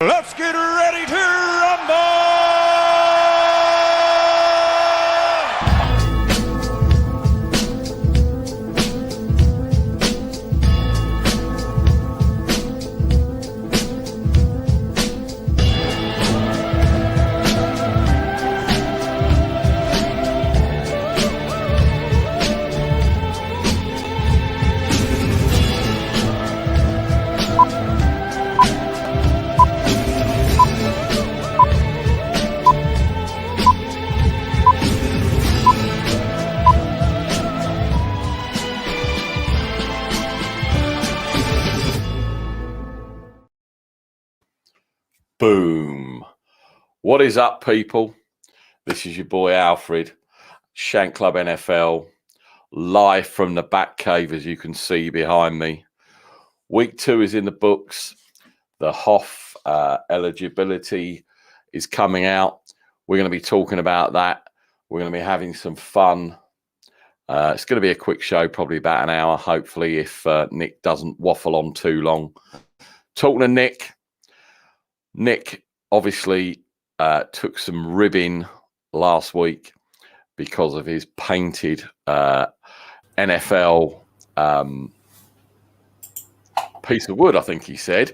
Let's get ready to rumble! Boom. What is up, people? This is your boy Alfred, Shank Club NFL, live from the back cave, as you can see behind me. Week 2 is in the books. The Hoff eligibility is coming out. We're going to be talking about that. We're going to be having some fun. It's going to be a quick show, probably about an hour, hopefully, if Nick doesn't waffle on too long. Talking to Nick obviously took some ribbing last week because of his painted NFL piece of wood, I think he said.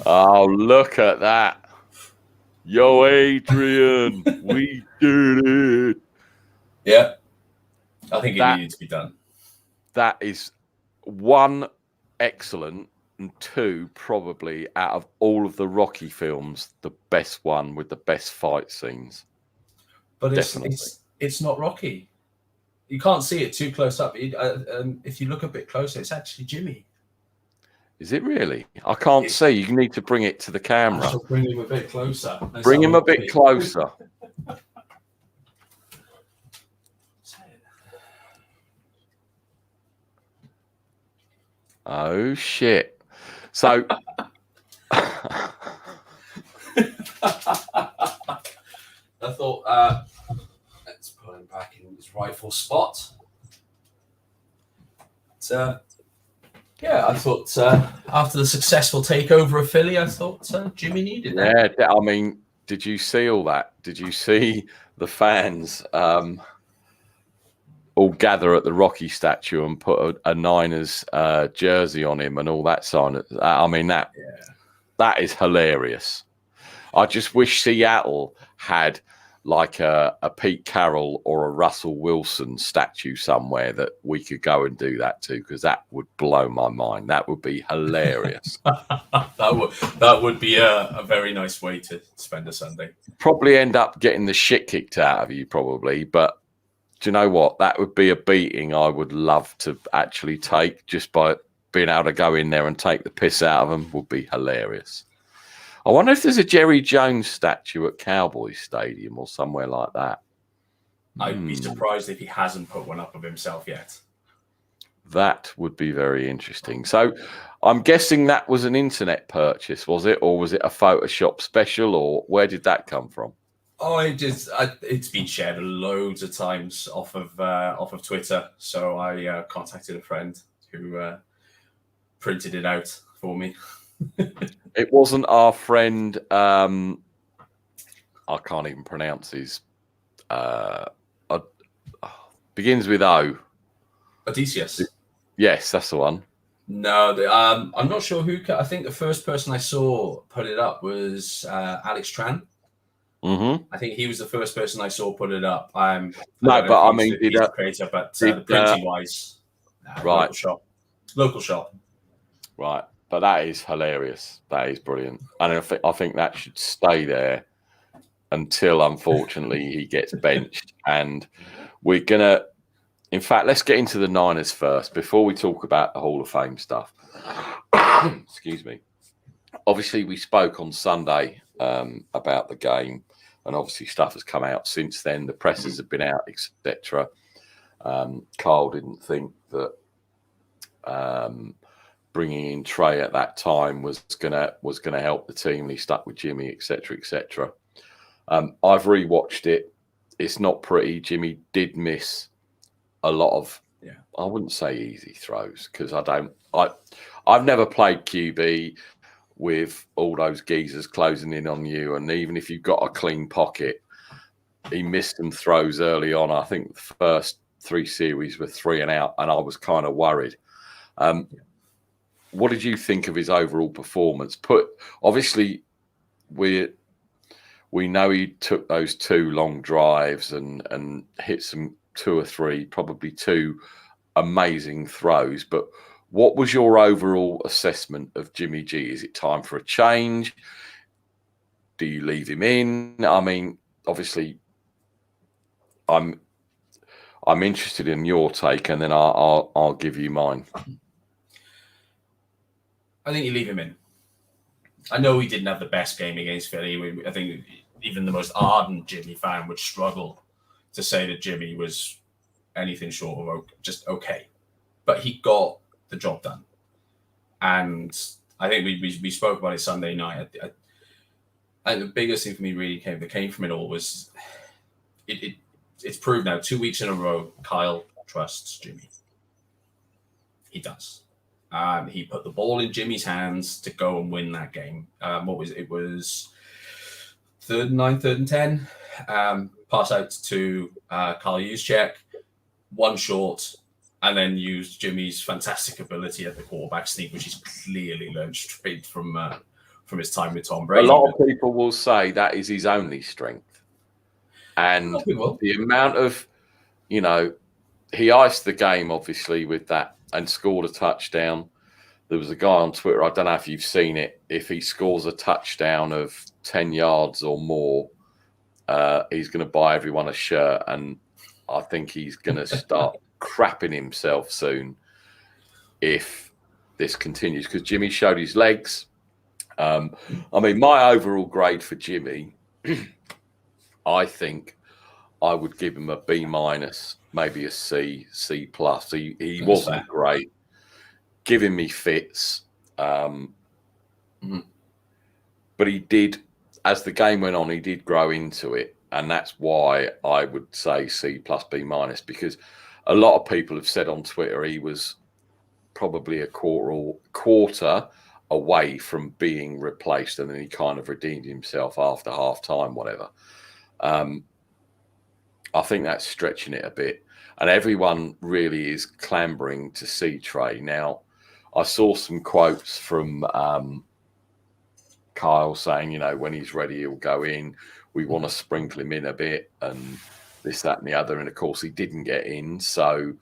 Oh, look at that. Yo, Adrian, we did it. Yeah, I think it needed to be done. That is one, excellent, and two, probably out of all of the Rocky films, the best one with the best fight scenes. But it's not Rocky. You can't see it too close up. If you look a bit closer, it's actually Jimmy. Is it really? I can't see. You need to bring it to the camera. I'll bring him a bit closer. Bring him a bit closer. Oh, shit. So, I thought, let's put him back in his rightful spot. Yeah, I thought after the successful takeover of Philly, I thought Jimmy needed that. Yeah, I mean, did you see all that? Did you see the fans all gather at the Rocky statue and put a Niners jersey on him and all that sign? I mean, that is hilarious. I just wish Seattle had like a Pete Carroll or a Russell Wilson statue somewhere that we could go and do that to, because that would blow my mind. That would be hilarious. that would be a very nice way to spend a Sunday. Probably end up getting the shit kicked out of you, probably, but do you know what? That would be a beating I would love to actually take. Just by being able to go in there and take the piss out of them would be hilarious. I wonder if there's a Jerry Jones statue at Cowboys Stadium or somewhere like that. I'd be surprised if he hasn't put one up of himself yet. That would be very interesting. So I'm guessing that was an internet purchase, was it? Or was it a Photoshop special? Or where did that come from? Oh, it's been shared loads of times off of Twitter. So I contacted a friend who printed it out for me. It wasn't our friend. I can't even pronounce his. Begins with O. Odysseus. Yes, that's the one. No, I'm not sure who. I think the first person I saw put it up was Alex Tran. Mm-hmm. I think he was the first person I saw put it up. No, but I mean, he's a creator, but the printing wise, right, local shop, right. But that is hilarious. That is brilliant, and I think that should stay there until, unfortunately, he gets benched. And we're gonna, in fact, let's get into the Niners first before we talk about the Hall of Fame stuff. Excuse me. Obviously, we spoke on Sunday about the game, and obviously stuff has come out since then. The presses have been out, etc. Carl didn't think that bringing in Trey at that time was gonna help the team. He stuck with Jimmy, etc., etc. I've rewatched it. It's not pretty. Jimmy did miss a lot of, I wouldn't say easy throws, because I've never played QB. with all those geezers closing in on you. And even if you've got a clean pocket, he missed some throws early on. I think the first 3 series were 3 and out, and I was kind of worried. What did you think of his overall performance? Obviously, we know he took those 2 long drives and hit some 2 or 3, probably 2 amazing throws. But what was your overall assessment of Jimmy G? Is it time for a change? Do you leave him in? I mean, obviously, I'm interested in your take, and then I'll give you mine. I think you leave him in. I know he didn't have the best game against Philly. I think even the most ardent Jimmy fan would struggle to say that Jimmy was anything short of just okay. But he got the job done. And I think we spoke about it Sunday night. And the biggest thing for me really came from it all was it's proved now 2 weeks in a row Kyle trusts Jimmy. He does. He put the ball in Jimmy's hands to go and win that game. It was 3rd and 9, 3rd and 10. Pass out to Kyle Juszczyk, 1 short, and then used Jimmy's fantastic ability at the quarterback sneak, which he's clearly learned straight from his time with Tom Brady. A lot of people will say that is his only strength. And the amount of, he iced the game, obviously, with that and scored a touchdown. There was a guy on Twitter, I don't know if you've seen it, if he scores a touchdown of 10 yards or more, he's going to buy everyone a shirt. And I think he's going to start crapping himself soon if this continues, because Jimmy showed his legs. I mean, my overall grade for Jimmy, I think I would give him a B-, maybe a C+. He wasn't great, giving me fits. But he did, as the game went on, he did grow into it. And that's why I would say C+, B-, because a lot of people have said on Twitter he was probably a quarter away from being replaced, and then he kind of redeemed himself after half time, whatever. I think that's stretching it a bit, and everyone really is clambering to see Trey. Now, I saw some quotes from Kyle saying, when he's ready, he'll go in. We want to sprinkle him in a bit, and this, that, and the other. And of course, he didn't get in, so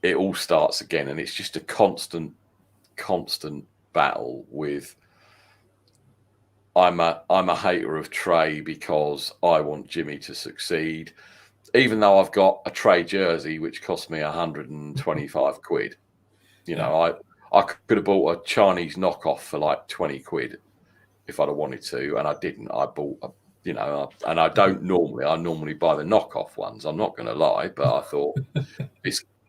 it all starts again, and it's just a constant battle with. I'm a hater of Trey because I want Jimmy to succeed, even though I've got a Trey jersey which cost me 125 quid. I could have bought a Chinese knockoff for like 20 quid if I'd have wanted to, and I didn't. I bought and I don't normally. I normally buy the knockoff ones. I'm not going to lie, but I thought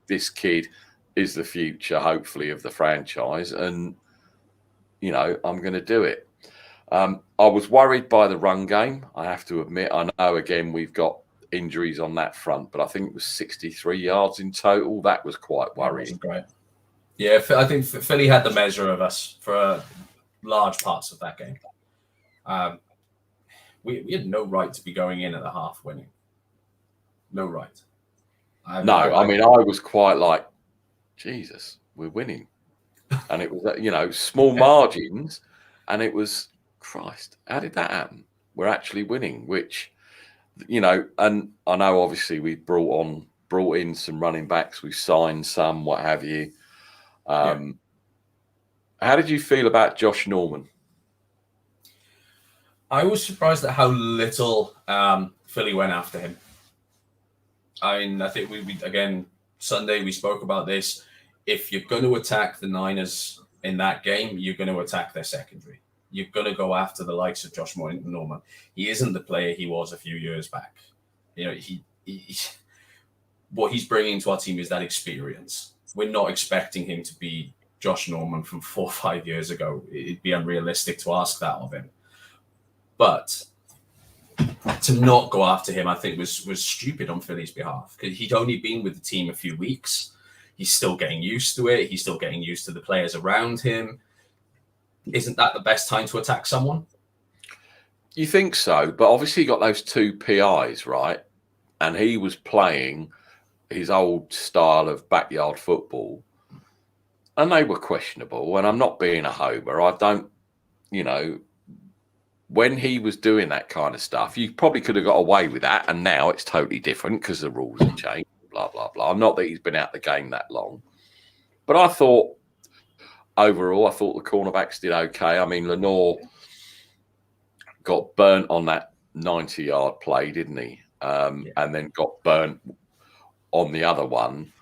this kid is the future, hopefully, of the franchise, and I'm going to do it. I was worried by the run game, I have to admit. I know, again, we've got injuries on that front, but I think it was 63 yards in total. That was quite worrying. Great. Yeah, I think Philly had the measure of us for large parts of that game. We had no right to be going in at the half winning. No right. I was quite like, Jesus, we're winning. And it was, small margins, and it was, Christ, how did that happen? We're actually winning, which, and I know obviously we brought in some running backs, we've signed some, what have you. How did you feel about Josh Norman? I was surprised at how little Philly went after him. I mean, I think we again, Sunday we spoke about this. If you're going to attack the Niners in that game, you're going to attack their secondary. You're going to go after the likes of Josh Norman. He isn't the player he was a few years back. What he's bringing to our team is that experience. We're not expecting him to be Josh Norman from 4 or 5 years ago. It'd be unrealistic to ask that of him. But to not go after him, I think, was stupid on Philly's behalf, because he'd only been with the team a few weeks. He's still getting used to it. He's still getting used to the players around him. isn't that the best time to attack someone? You think so, but obviously he got those 2 PIs, right? And he was playing his old style of backyard football, and they were questionable. And I'm not being a homer. I don't, when he was doing that kind of stuff, you probably could have got away with that. And now it's totally different because the rules have changed, blah, blah, blah. Not that he's been out the game that long. But I thought, overall, the cornerbacks did okay. I mean, Lenore got burnt on that 90-yard play, didn't he? And then got burnt on the other one.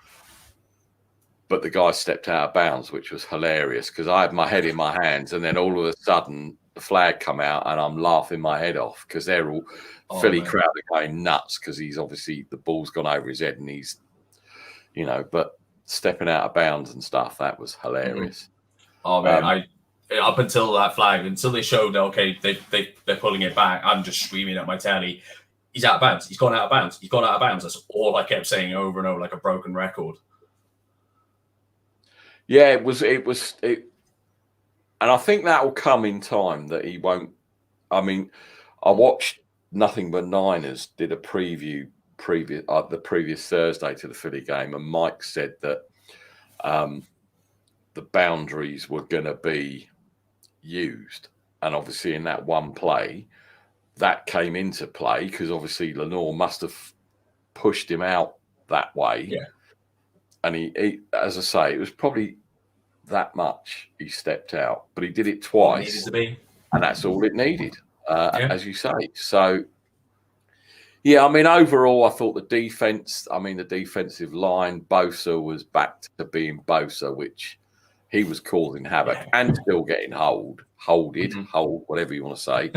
But the guy stepped out of bounds, which was hilarious because I had my head in my hands, and then all of a sudden the flag come out, and I'm laughing my head off because they're all Philly crowd are going nuts because he's obviously the ball's gone over his head and he's, but stepping out of bounds and stuff, that was hilarious. Oh man, up until that flag, until they showed okay, they're pulling it back, I'm just screaming at my telly, he's out of bounds, he's gone out of bounds, he's gone out of bounds. That's all I kept saying over and over like a broken record. Yeah, it was, and I think that will come in time that he won't. I mean, I watched Nothing But Niners did a preview the previous Thursday to the Philly game, and Mike said that the boundaries were going to be used, and obviously in that one play, that came into play because obviously Lenore must have pushed him out that way. Yeah. And he, as I say, it was probably that much he stepped out, but he did it twice. It needed to be. And that's all it needed, as you say. So, yeah, I mean, overall, I thought the defensive line, Bosa was back to being Bosa, which he was causing havoc and still getting hold, whatever you want to say.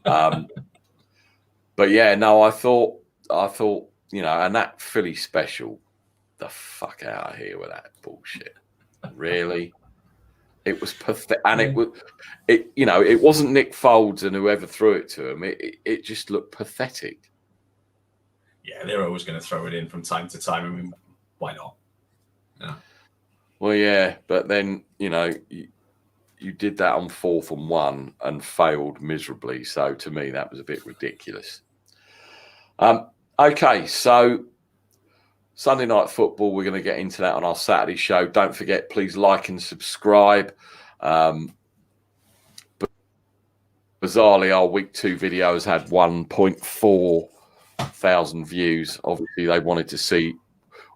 But yeah, no, I thought, and that Philly special, the fuck out of here with that bullshit. Really? It was pathetic. And it wasn't Nick Foles and whoever threw it to him. It just looked pathetic. Yeah, they're always going to throw it in from time to time. I mean, why not? Yeah. Well, yeah, but then, you did that on 4th and 1 and failed miserably. So to me, that was a bit ridiculous. Okay, so Sunday Night Football, we're going to get into that on our Saturday show. Don't forget, please like and subscribe. Bizarrely, our week 2 video has had 1.4 thousand views. Obviously, they wanted to see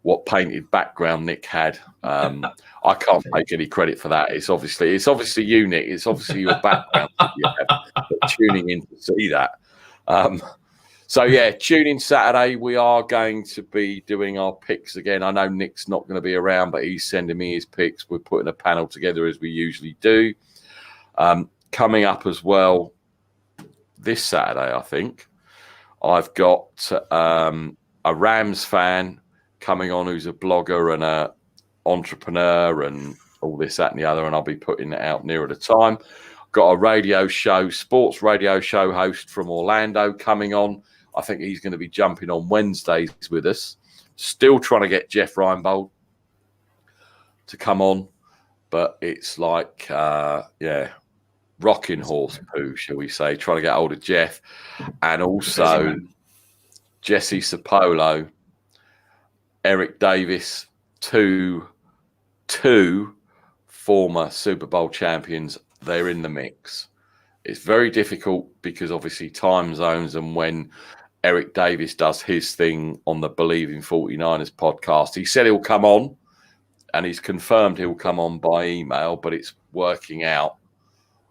what painted background Nick had. I can't take any credit for that. It's obviously you, Nick. It's obviously your background that you have, tuning in to see that. So, yeah, tune in Saturday. We are going to be doing our picks again. I know Nick's not going to be around, but he's sending me his picks. We're putting a panel together as we usually do. Coming up as well this Saturday, I think, I've got a Rams fan coming on who's a blogger and a entrepreneur and all this, that, and the other, and I'll be putting it out nearer the time. Got a radio show, sports radio show host from Orlando coming on. I think he's going to be jumping on Wednesdays with us. Still trying to get Jeff Reinbold to come on, but it's like, rocking horse poo, shall we say, trying to get hold of Jeff. And also Jesse Sapolo, Eric Davis, two former Super Bowl champions. They're in the mix. It's very difficult because obviously time zones, and when Eric Davis does his thing on the Believing 49ers podcast, he said he'll come on, and he's confirmed he'll come on by email, but it's working out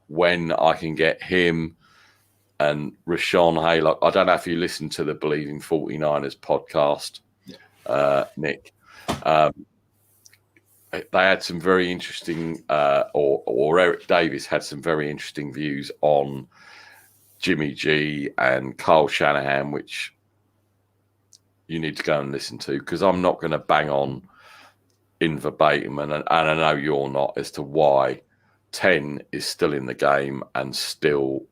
when I can get him and Rashawn Haylock. I don't know if you listen to the Believing 49ers podcast, Nick. They had some very interesting, or Eric Davis had some very interesting views on Jimmy G and Kyle Shanahan, which you need to go and listen to, because I'm not going to bang on in verbatim, and I know you're not, as to why 10 is still in the game and still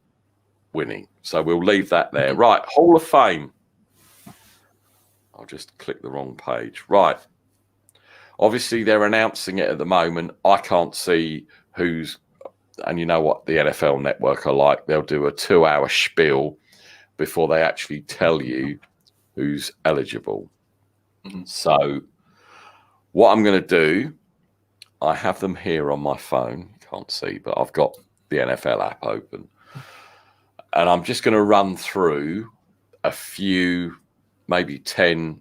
winning. So we'll leave that there. Right, Hall of Fame. I'll just click the wrong page. Right. Obviously, they're announcing it at the moment. I can't see who's and you know what the NFL Network are like. They'll do a 2-hour spiel before they actually tell you who's eligible. Mm-hmm. So what I'm going to do, I have them here on my phone. You can't see, but I've got the NFL app open. And I'm just going to run through a few, maybe 10,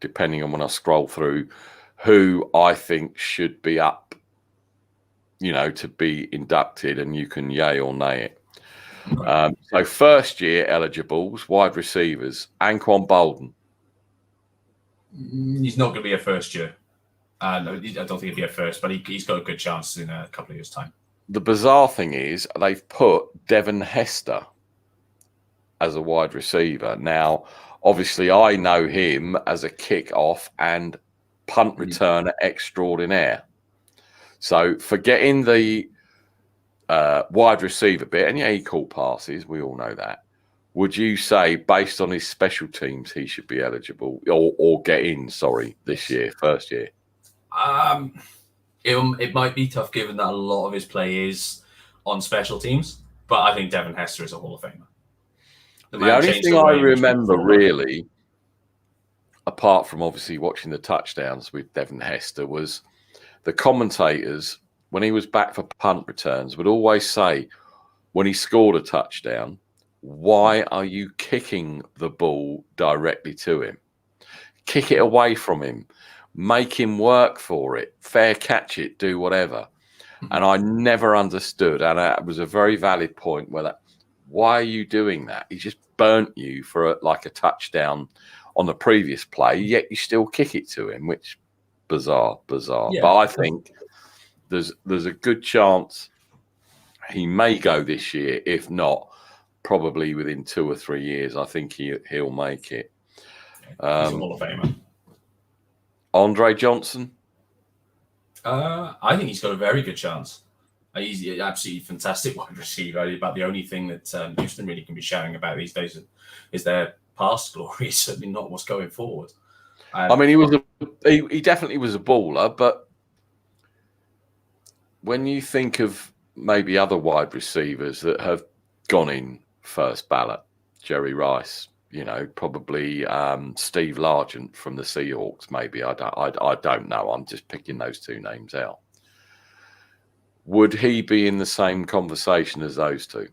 depending on when I scroll through, who I think should be up, to be inducted, and you can yay or nay it. So first year eligibles, wide receivers, Anquan Bolden. He's not going to be a first year. No, I don't think he'll be a first, but he's got a good chance in a couple of years' time. The bizarre thing is they've put Devin Hester as a wide receiver. Now, obviously, I know him as a kick-off and punt returner extraordinaire. So forgetting the wide receiver bit, and yeah, he caught passes, we all know that. Would you say, based on his special teams, he should be eligible or get in, this year, first year? It might be tough given that a lot of his play is on special teams, but I think Devin Hester is a Hall of Famer. The only thing I remember really, apart from obviously watching the touchdowns with Devin Hester, was the commentators, when he was back for punt returns, would always say, when he scored a touchdown, why are you kicking the ball directly to him? Kick it away from him. Make him work for it. Fair catch it. Do whatever. And I never understood. And it was a very valid point where why are you doing that? He just burnt you for a touchdown on the previous play, yet you still kick it to him, which bizarre. Yeah. But I think there's a good chance he may go this year. If not, probably within 2 or 3 years, I think he'll make it. He's a Hall of Famer. Andre Johnson? I think he's got a very good chance. He's an absolutely fantastic wide receiver. About the only thing that Houston really can be shouting about these days is their past glory, certainly not what's going forward. I mean, he definitely was a baller, but when you think of maybe other wide receivers that have gone in first ballot, Jerry Rice, probably Steve Largent from the Seahawks, maybe. I don't know. I'm just picking those two names out. Would he be in the same conversation as those two?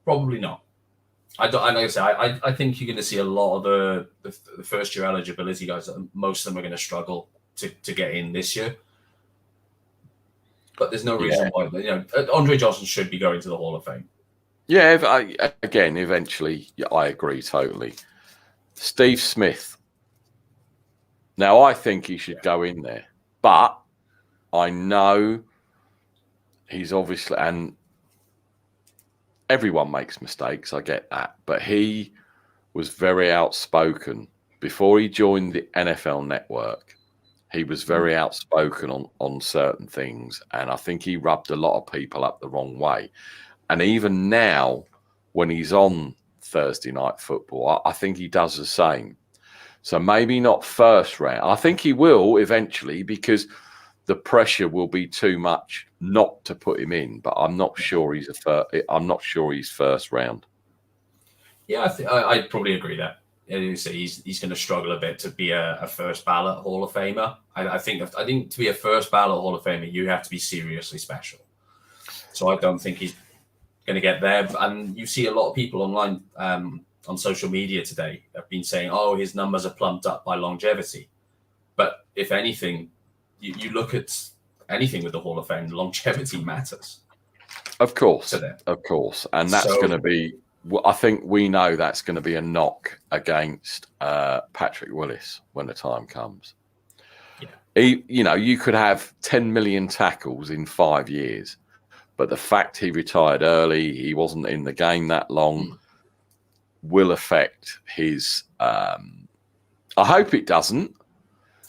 Probably not. Like I say, I think you're going to see a lot of the first year eligibility guys. Most of them are going to struggle to get in this year. But there's no reason why. Andre Johnson should be going to the Hall of Fame. Yeah, eventually, I agree totally. Steve Smith. Now, I think he should go in there, but I know he's obviously, and everyone makes mistakes, I get that, but he was very outspoken. Before he joined the NFL Network, he was very outspoken on certain things, and I think he rubbed a lot of people up the wrong way. And even now, when he's on Thursday Night Football, I think he does the same. So maybe not first round. I think he will eventually, because the pressure will be too much not to put him in. But I'm not sure he's first round. Yeah, I'd probably agree that. He's going to struggle a bit to be a first ballot Hall of Famer. I think to be a first ballot Hall of Famer, you have to be seriously special. So I don't think he's going to get there. And you see a lot of people online on social media today have been saying, oh, his numbers are plumped up by longevity. But if anything, you look at anything with the Hall of Fame, longevity matters. Of course. And that's going to be, I think we know that's going to be a knock against Patrick Willis when the time comes. Yeah. You could have 10 million tackles in 5 years. But the fact he retired early, he wasn't in the game that long, will affect his. I hope it doesn't,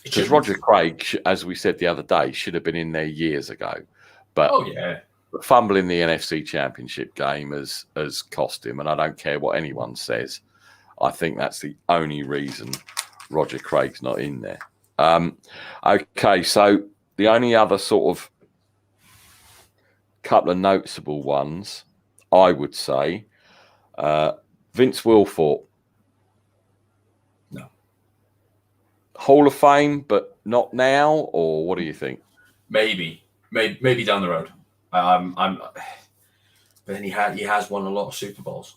because Roger Craig, as we said the other day, should have been in there years ago. But fumbling the NFC Championship game has cost him, and I don't care what anyone says. I think that's the only reason Roger Craig's not in there. Okay, so the only other sort of couple of noticeable ones, I would say. Vince Wilfork. No. Hall of Fame, but not now, or what do you think? Maybe down the road. But then he has won a lot of Super Bowls.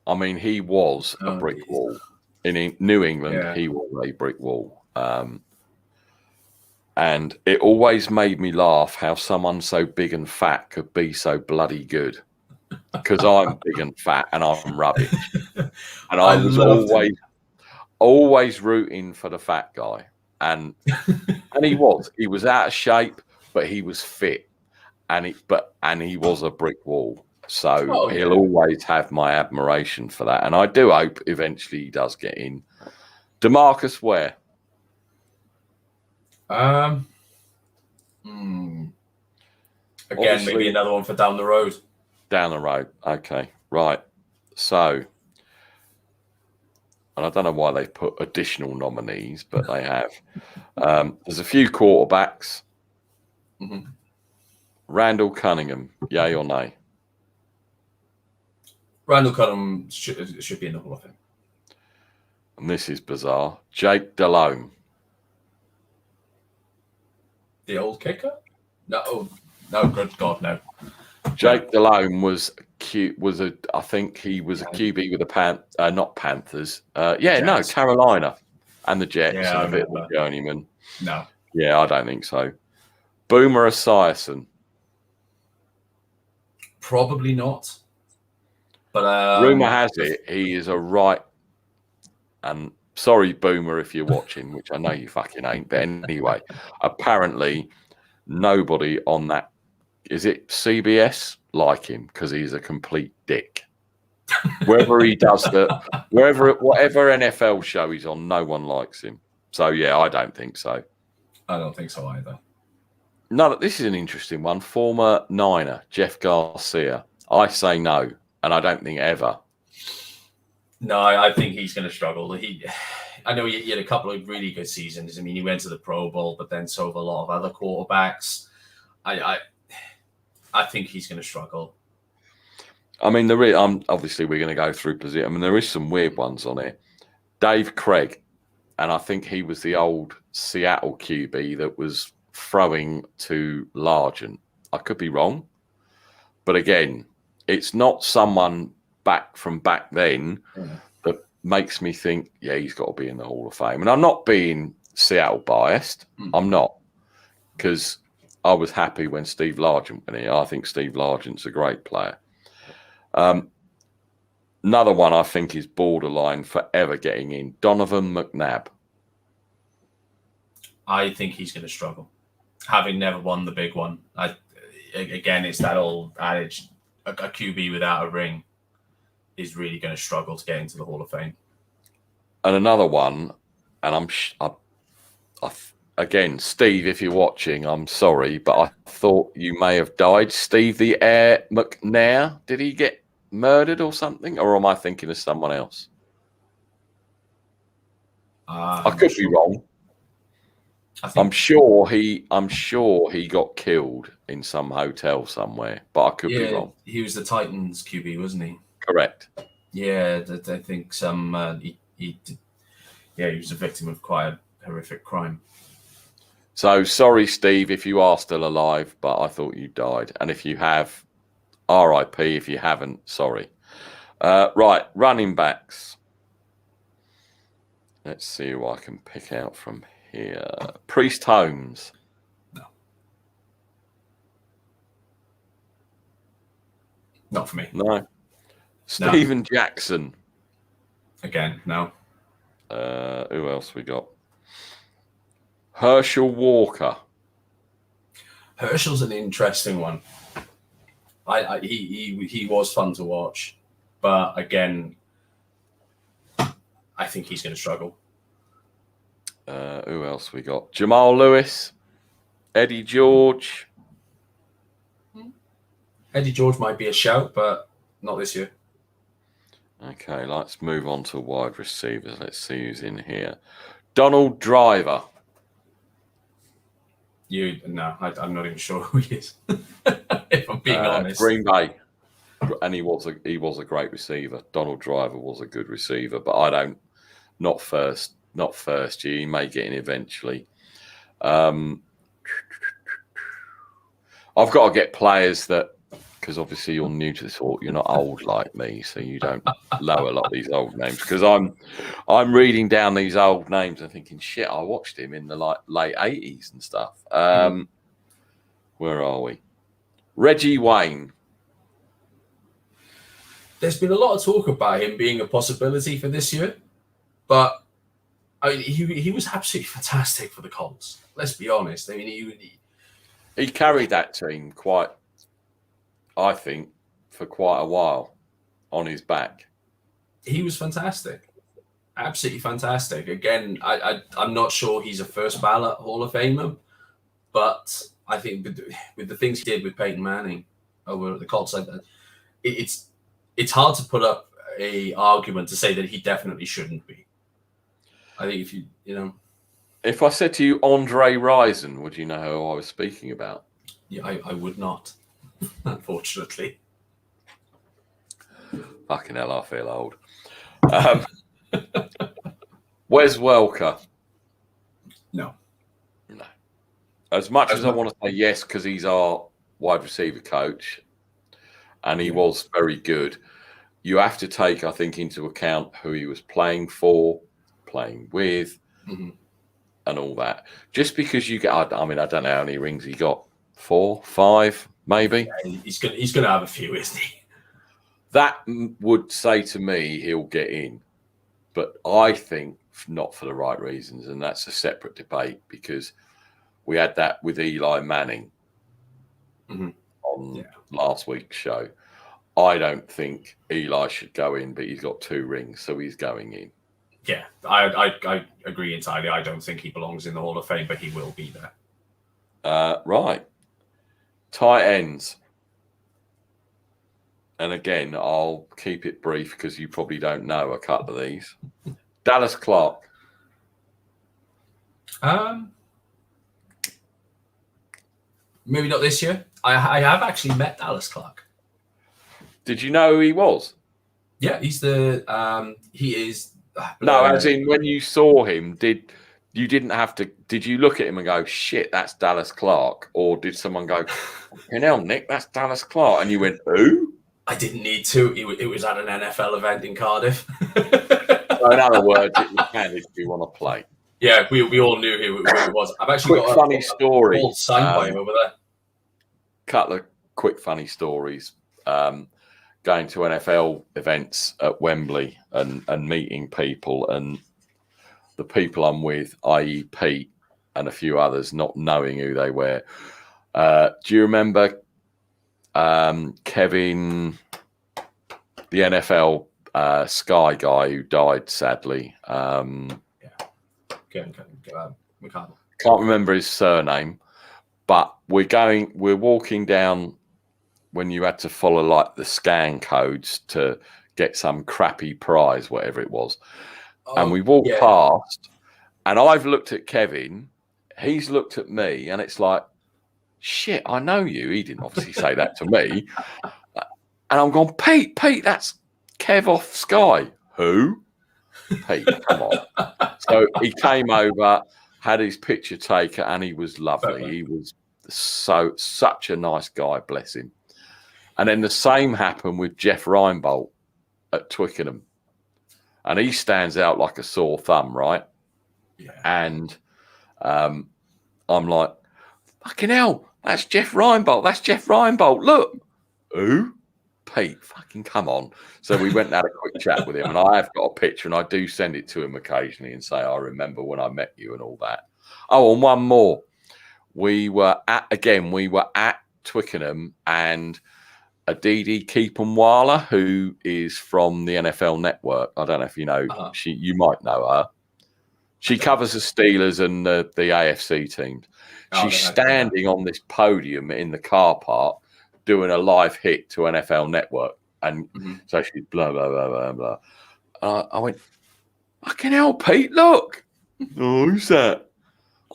I mean, he was a brick wall in New England. Yeah. He was a brick wall, and it always made me laugh how someone so big and fat could be so bloody good. Because I'm big and fat and I'm rubbish, and I was always rooting for the fat guy, and he was out of shape, but he was fit, and he was a brick wall. So he'll always have my admiration for that, and I do hope eventually he does get in. DeMarcus Ware. Again, Obviously, maybe another one for down the road. Down the road. Okay, right. So, and I don't know why they've put additional nominees, but they have. There's a few quarterbacks. Mm-hmm. Randall Cunningham, yay or nay? Randall Cunningham should be in the Hall of Fame. And this is bizarre. Jake Delhomme. The old kicker? No, good God, no. Jake Delhomme was cute. I think he was a QB with the not Panthers. Jets. Carolina and the Jets Yeah, and a bit of a journeyman. No. Yeah, I don't think so. Boomer Esiason. Probably not. But Rumor has it he is a right. And sorry, Boomer, if you're watching, which I know you fucking ain't. But anyway, apparently nobody on that. Is it CBS like him because he's a complete dick? Wherever he does whatever NFL show he's on, no one likes him. So yeah, I don't think so. I don't think so either. No, this is an interesting one. Former Niner Jeff Garcia. I say no, and I don't think ever. No, I think he's going to struggle. I know he had a couple of really good seasons. I mean, he went to the Pro Bowl, but then so have a lot of other quarterbacks. I think he's going to struggle. I mean, obviously we're going to go through position. I mean, there is some weird ones on it. Dave Craig, and I think he was the old Seattle QB that was throwing to Largent. I could be wrong, but again, it's not someone back then that makes me think, yeah, he's got to be in the Hall of Fame. And I'm not being Seattle biased. I'm not, because I was happy when Steve Largent went here. I think Steve Largent's a great player. Another one I think is borderline forever getting in, Donovan McNabb. I think he's going to struggle, having never won the big one. Again, it's that old adage, a QB without a ring is really going to struggle to get into the Hall of Fame. And another one, and again, Steve, if you're watching, I'm sorry, but I thought you may have died. Steve the Air McNair, did he get murdered or something? Or am I thinking of someone else? I could be wrong. I'm sure he got killed in some hotel somewhere, but I could be wrong. He was the Titans QB, wasn't he? Correct. Yeah, I think he was a victim of quite a horrific crime. So sorry, Steve, if you are still alive, but I thought you died. And if you have, RIP. If you haven't, sorry. Right, running backs. Let's see who I can pick out from here. Priest Holmes. No. Not for me. No. Steven Jackson. Again, no. Who else we got? Herschel Walker. Herschel's an interesting one. He was fun to watch, but again, I think he's going to struggle. Who else we got? Jamal Lewis, Eddie George. Eddie George might be a shout, but not this year. Okay, let's move on to wide receivers. Let's see who's in here. Donald Driver. I'm not even sure who he is. If I'm being honest. Green Bay, and he was a great receiver. Donald Driver was a good receiver, but not first year. He may get in eventually. I've got to get players that, because obviously you're new to this, or you're not old like me, so you don't know a lot of these old names. Because I'm reading down these old names and thinking, shit, I watched him in the late 80s and stuff. Where are we? Reggie Wayne. There's been a lot of talk about him being a possibility for this year, but I mean, he was absolutely fantastic for the Colts. Let's be honest. I mean, he carried that team quite, I think, for quite a while on his back. He was fantastic. Absolutely fantastic. Again, I'm not sure he's a first ballot Hall of Famer, but I think with the things he did with Peyton Manning over at the Colts, it's hard to put up a argument to say that he definitely shouldn't be. I think if if I said to you Andre Rison, would you know who I was speaking about? Yeah, I would not, unfortunately. Fucking hell, I feel old. Wes Welker. No. As much as I want to say yes, because he's our wide receiver coach, and he was very good, you have to take, I think, into account who he was playing for, playing with, and all that. Just because you get, I mean, I don't know how many rings he got. 4, 5, maybe. Yeah, he's going to have a few, isn't he? That would say to me he'll get in, but I think not for the right reasons, and that's a separate debate because we had that with Eli Manning on last week's show. I don't think Eli should go in, but he's got 2 rings, so he's going in. Yeah, I agree entirely. I don't think he belongs in the Hall of Fame, but he will be there. Right. Tight ends. And again, I'll keep it brief because you probably don't know a couple of these. Dallas Clark. Maybe not this year. I have actually met Dallas Clark. Did you know who he was? Yeah, he's the he is. No, as in when you saw him, did you look at him and go, shit, that's Dallas Clark? Or did someone go, hell, Nick, that's Dallas Clark? And you went, who? I didn't need to. It was at an NFL event in Cardiff. So in other words, it was handed if you want to play. Yeah, we all knew who it was. I've actually got funny story. Signed by him over there. Couple of quick funny stories. Going to NFL events at Wembley and meeting people, and the people I'm with, i.e. Pete and a few others, not knowing who they were. Do you remember Kevin, the NFL Sky guy who died sadly? Can't remember his surname, but we're walking down when you had to follow like the scan codes to get some crappy prize, whatever it was. And we walked past, and I've looked at Kevin, he's looked at me, and it's like, shit, I know you. He didn't obviously say that to me. And I'm going, Pete, that's Kev off Sky. Who? Pete, come on. So he came over, had his picture taken, and he was lovely. He was such a nice guy, bless him. And then the same happened with Jeff Reinbold at Twickenham. And he stands out like a sore thumb, right? Yeah. And I'm like, fucking hell, that's Jeff Reinbold. That's Jeff Reinbold. Look. Who? Pete, fucking come on. So we went and had a quick chat with him, and I have got a picture, and I do send it to him occasionally and say, I remember when I met you and all that. Oh, and one more. We were at Twickenham, and Aditi Keepanwala, who is from the NFL Network. I don't know if you know, you might know her. She covers the Steelers and the AFC teams. She's standing on this podium in the car park doing a live hit to NFL Network. And so she's blah, blah, blah, blah, blah. I went, fucking hell, Pete, look. Oh, who's that?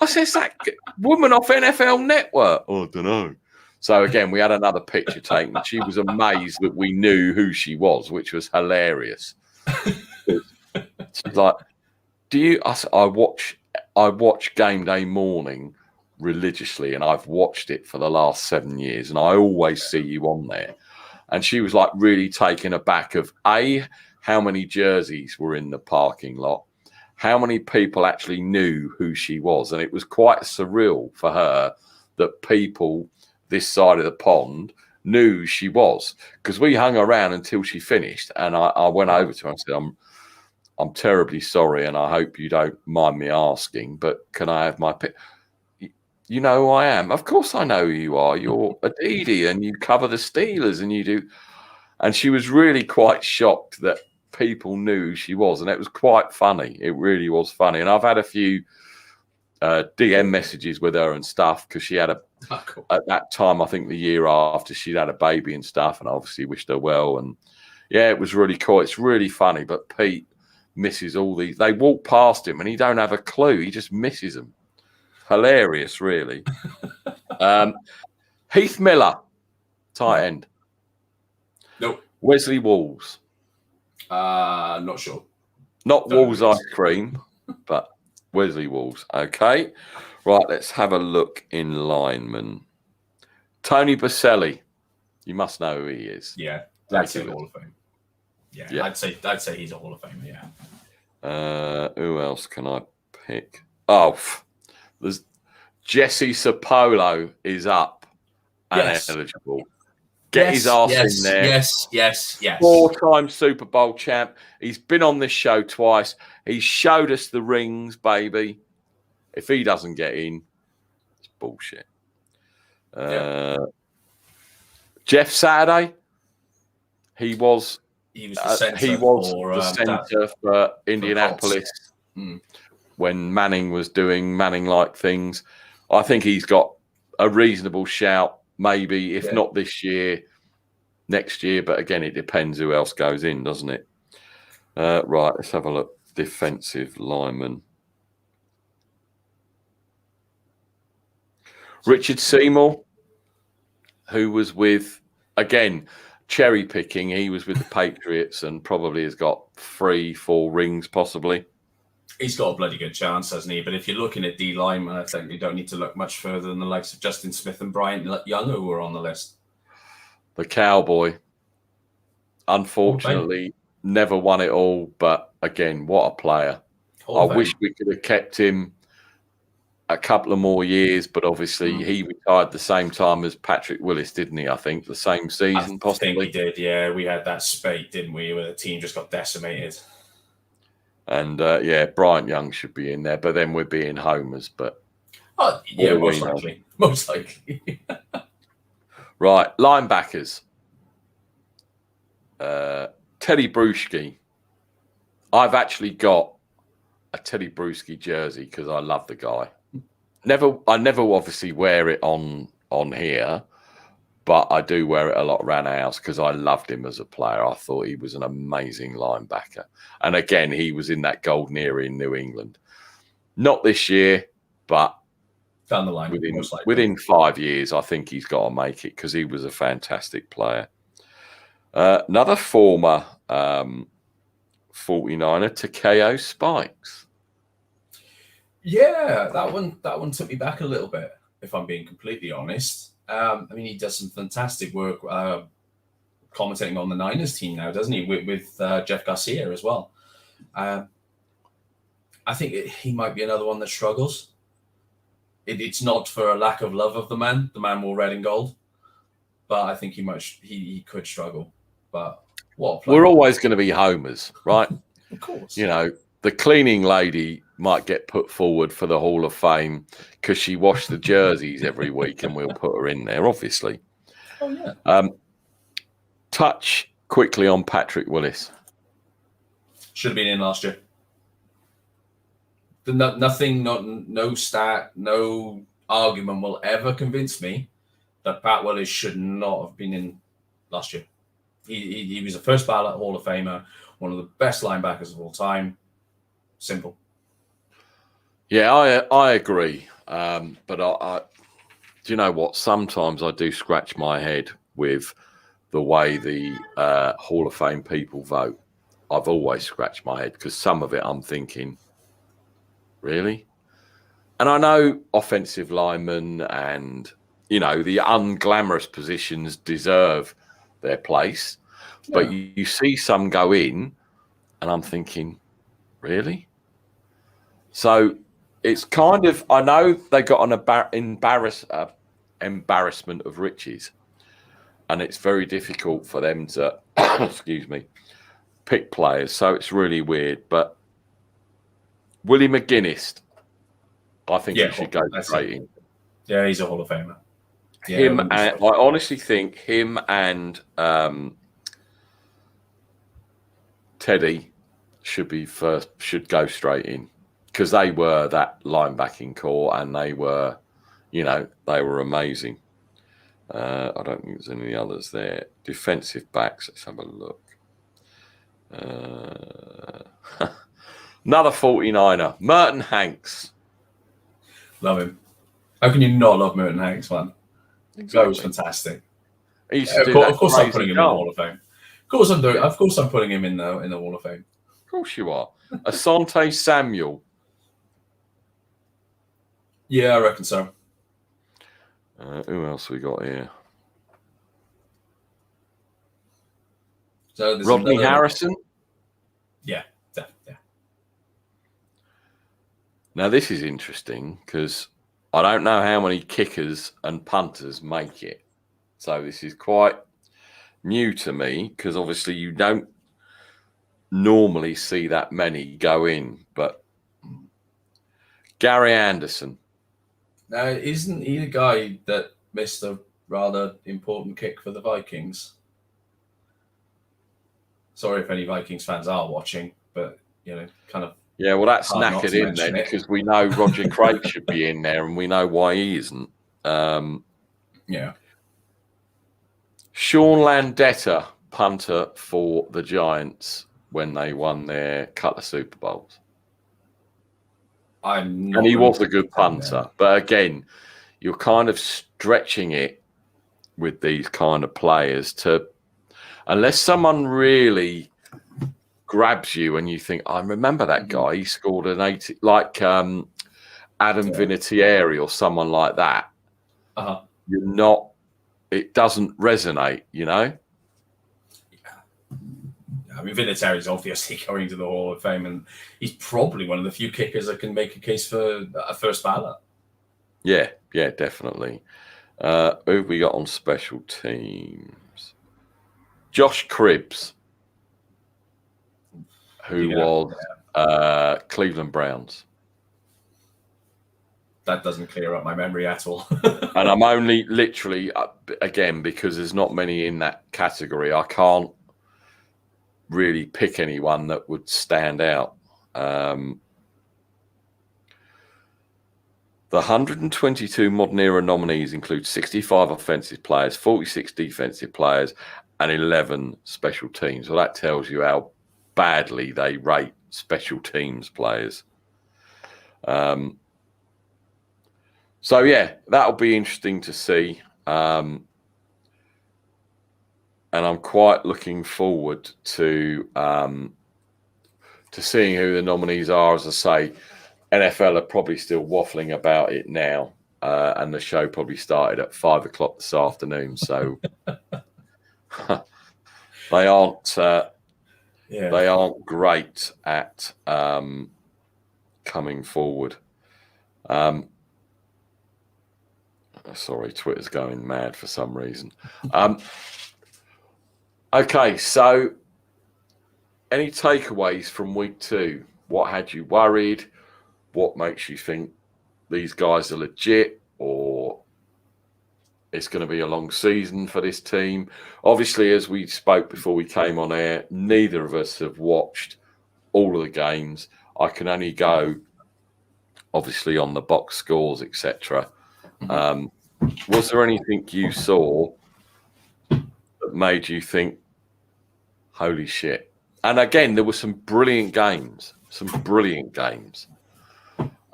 I said, that woman off NFL Network. Oh, I don't know. So again, we had another picture taken. She was amazed that we knew who she was, which was hilarious. She's like, "Do you?" I watch Game Day Morning religiously, and I've watched it for the last 7 years, and I always see you on there. And she was like really taken aback of how many jerseys were in the parking lot, how many people actually knew who she was, and it was quite surreal for her that people this side of the pond knew she was, because we hung around until she finished, and I went over to her and said, I'm terribly sorry, and I hope you don't mind me asking, but can I have my pic? You know who I am? Of course I know who you are. You're Aditi, and you cover the Steelers, and you do. And she was really quite shocked that people knew who she was, and it was quite funny. It really was funny. And I've had a few DM messages with her and stuff, because she had at that time, I think the year after, she'd had a baby and stuff, and obviously wished her well. And yeah, it was really cool. It's really funny, but Pete misses all these. They walk past him and he don't have a clue. He just misses them. Hilarious, really. Heath Miller, tight end. Nope. Wesley Walls. Not sure. Not Walls ice cream, but Wesley Walls. Okay. Right, let's have a look in lineman. Tony Baselli. You must know who he is. Yeah, I'd say Hall of Fame. Yeah, I'd say he's a Hall of Famer, yeah. Who else can I pick? Oh, there's Jesse Sapolo is up and eligible. Get his ass in there. Yes. 4-time Super Bowl champ. He's been on this show twice. He showed us the rings, baby. If he doesn't get in, it's bullshit. Jeff Saturday. He was the centre for Indianapolis when Manning was doing Manning-like things. I think he's got a reasonable shout, maybe, if not this year, next year. But again, it depends who else goes in, doesn't it? Right, let's have a look. Defensive lineman. Richard Seymour, who was with, again, cherry picking. He was with the Patriots and probably has got 3-4 rings, possibly. He's got a bloody good chance, hasn't he? But if you're looking at D lineman, I think you don't need to look much further than the likes of Justin Smith and Bryant Young, who were on the list. The Cowboy, unfortunately, never won it all. But again, what a player! I wish we could have kept him a couple of more years, but obviously he retired the same time as Patrick Willis, didn't he? I think the same season, possibly. I think he did, yeah. We had that spate, didn't we, where the team just got decimated. And Bryant Young should be in there, but then we're being homers. But most likely. Right, linebackers. Teddy Bruschi. I've actually got a Teddy Bruschi jersey because I love the guy. I never obviously wear it on here, but I do wear it a lot around the house because I loved him as a player. I thought he was an amazing linebacker. And again, he was in that golden era in New England. Not this year, but down the line, within 5 years, I think he's got to make it because he was a fantastic player. Another former 49er, Takeo Spikes. Yeah, that one took me back a little bit, if I'm being completely honest. He does some fantastic work commentating on the Niners team now, doesn't he? With Jeff Garcia as well. I think he might be another one that struggles. It's not for a lack of love of the man. The man wore red and gold, but I think he could struggle. But what a player. We're always going to be homers, right? Of course. You know, the cleaning lady might get put forward for the Hall of Fame because she washed the jerseys every week, and we'll put her in there, obviously. Oh, yeah. Touch quickly on Patrick Willis. Should have been in last year. No stat, no argument will ever convince me that Pat Willis should not have been in last year. He was a first ballot Hall of Famer, one of the best linebackers of all time. Simple. Yeah, I agree. But I do you know what? Sometimes I do scratch my head with the way the Hall of Fame people vote. I've always scratched my head because some of it I'm thinking, really? And I know offensive linemen and, the unglamorous positions deserve their place. But you see some go in and I'm thinking, really? So it's kind of, I know they got an embarrassment of riches. And it's very difficult for them to, excuse me, pick players. So it's really weird. But Willie McGuinness, I think he should go straight in. Yeah, he's a Hall of Famer. Yeah, I honestly think him and Teddy should go straight in because they were that linebacking core and they were amazing. I don't think there's any others there. Defensive backs, let's have a look. Another 49er, Merton Hanks. Love him. How can you not love Merton Hanks, man? Exactly. That was fantastic. Of course, I'm putting him in the Hall of Fame. Of course, I'm doing. Of course, I'm putting him in the Hall of Fame. Of course, you are. Asante Samuel. Yeah, I reckon so. Who else we got here? So Rodney Harrison. Yeah. Now this is interesting because I don't know how many kickers and punters make it. So this is quite new to me because obviously you don't normally see that many go in. But Gary Anderson. Now, isn't he the guy that missed a rather important kick for the Vikings? Sorry if any Vikings fans are watching, but, kind of. Yeah, well, that's knackered in then because we know Roger Craig should be in there and we know why he isn't. Yeah. Sean Landetta, punter for the Giants when they won their couple of Super Bowls. And he was a good punter. But again, you're kind of stretching it with these kind of players to, unless someone really grabs you and you think, I remember that guy, he scored an 80, like Adam Vinatieri or someone like that. You're not, it doesn't resonate, Yeah. I mean, Vinatieri's obviously going to the Hall of Fame, and he's probably one of the few kickers that can make a case for a first ballot. Yeah, definitely. Who have we got on special teams? Josh Cribbs, who was Cleveland Browns. That doesn't clear up my memory at all. And I'm only literally, again, because there's not many in that category, I can't really pick anyone that would stand out. The 122 modern era nominees include 65 offensive players, 46 defensive players, and 11 special teams. Well, that tells you how badly they rate special teams players. So yeah, that'll be interesting to see. And I'm quite looking forward to seeing who the nominees are. As I say, NFL are probably still waffling about it now, and the show probably started at 5 o'clock this afternoon. So they aren't great at coming forward. Sorry, Twitter's going mad for some reason. Okay, so any takeaways from week 2? What had you worried? What makes you think these guys are legit, or it's going to be a long season for this team? Obviously, as we spoke before we came on air, neither of us have watched all of the games. I can only go, obviously, on the box scores, etc. Was there anything you saw that made you think, holy shit? And again, there were some brilliant games.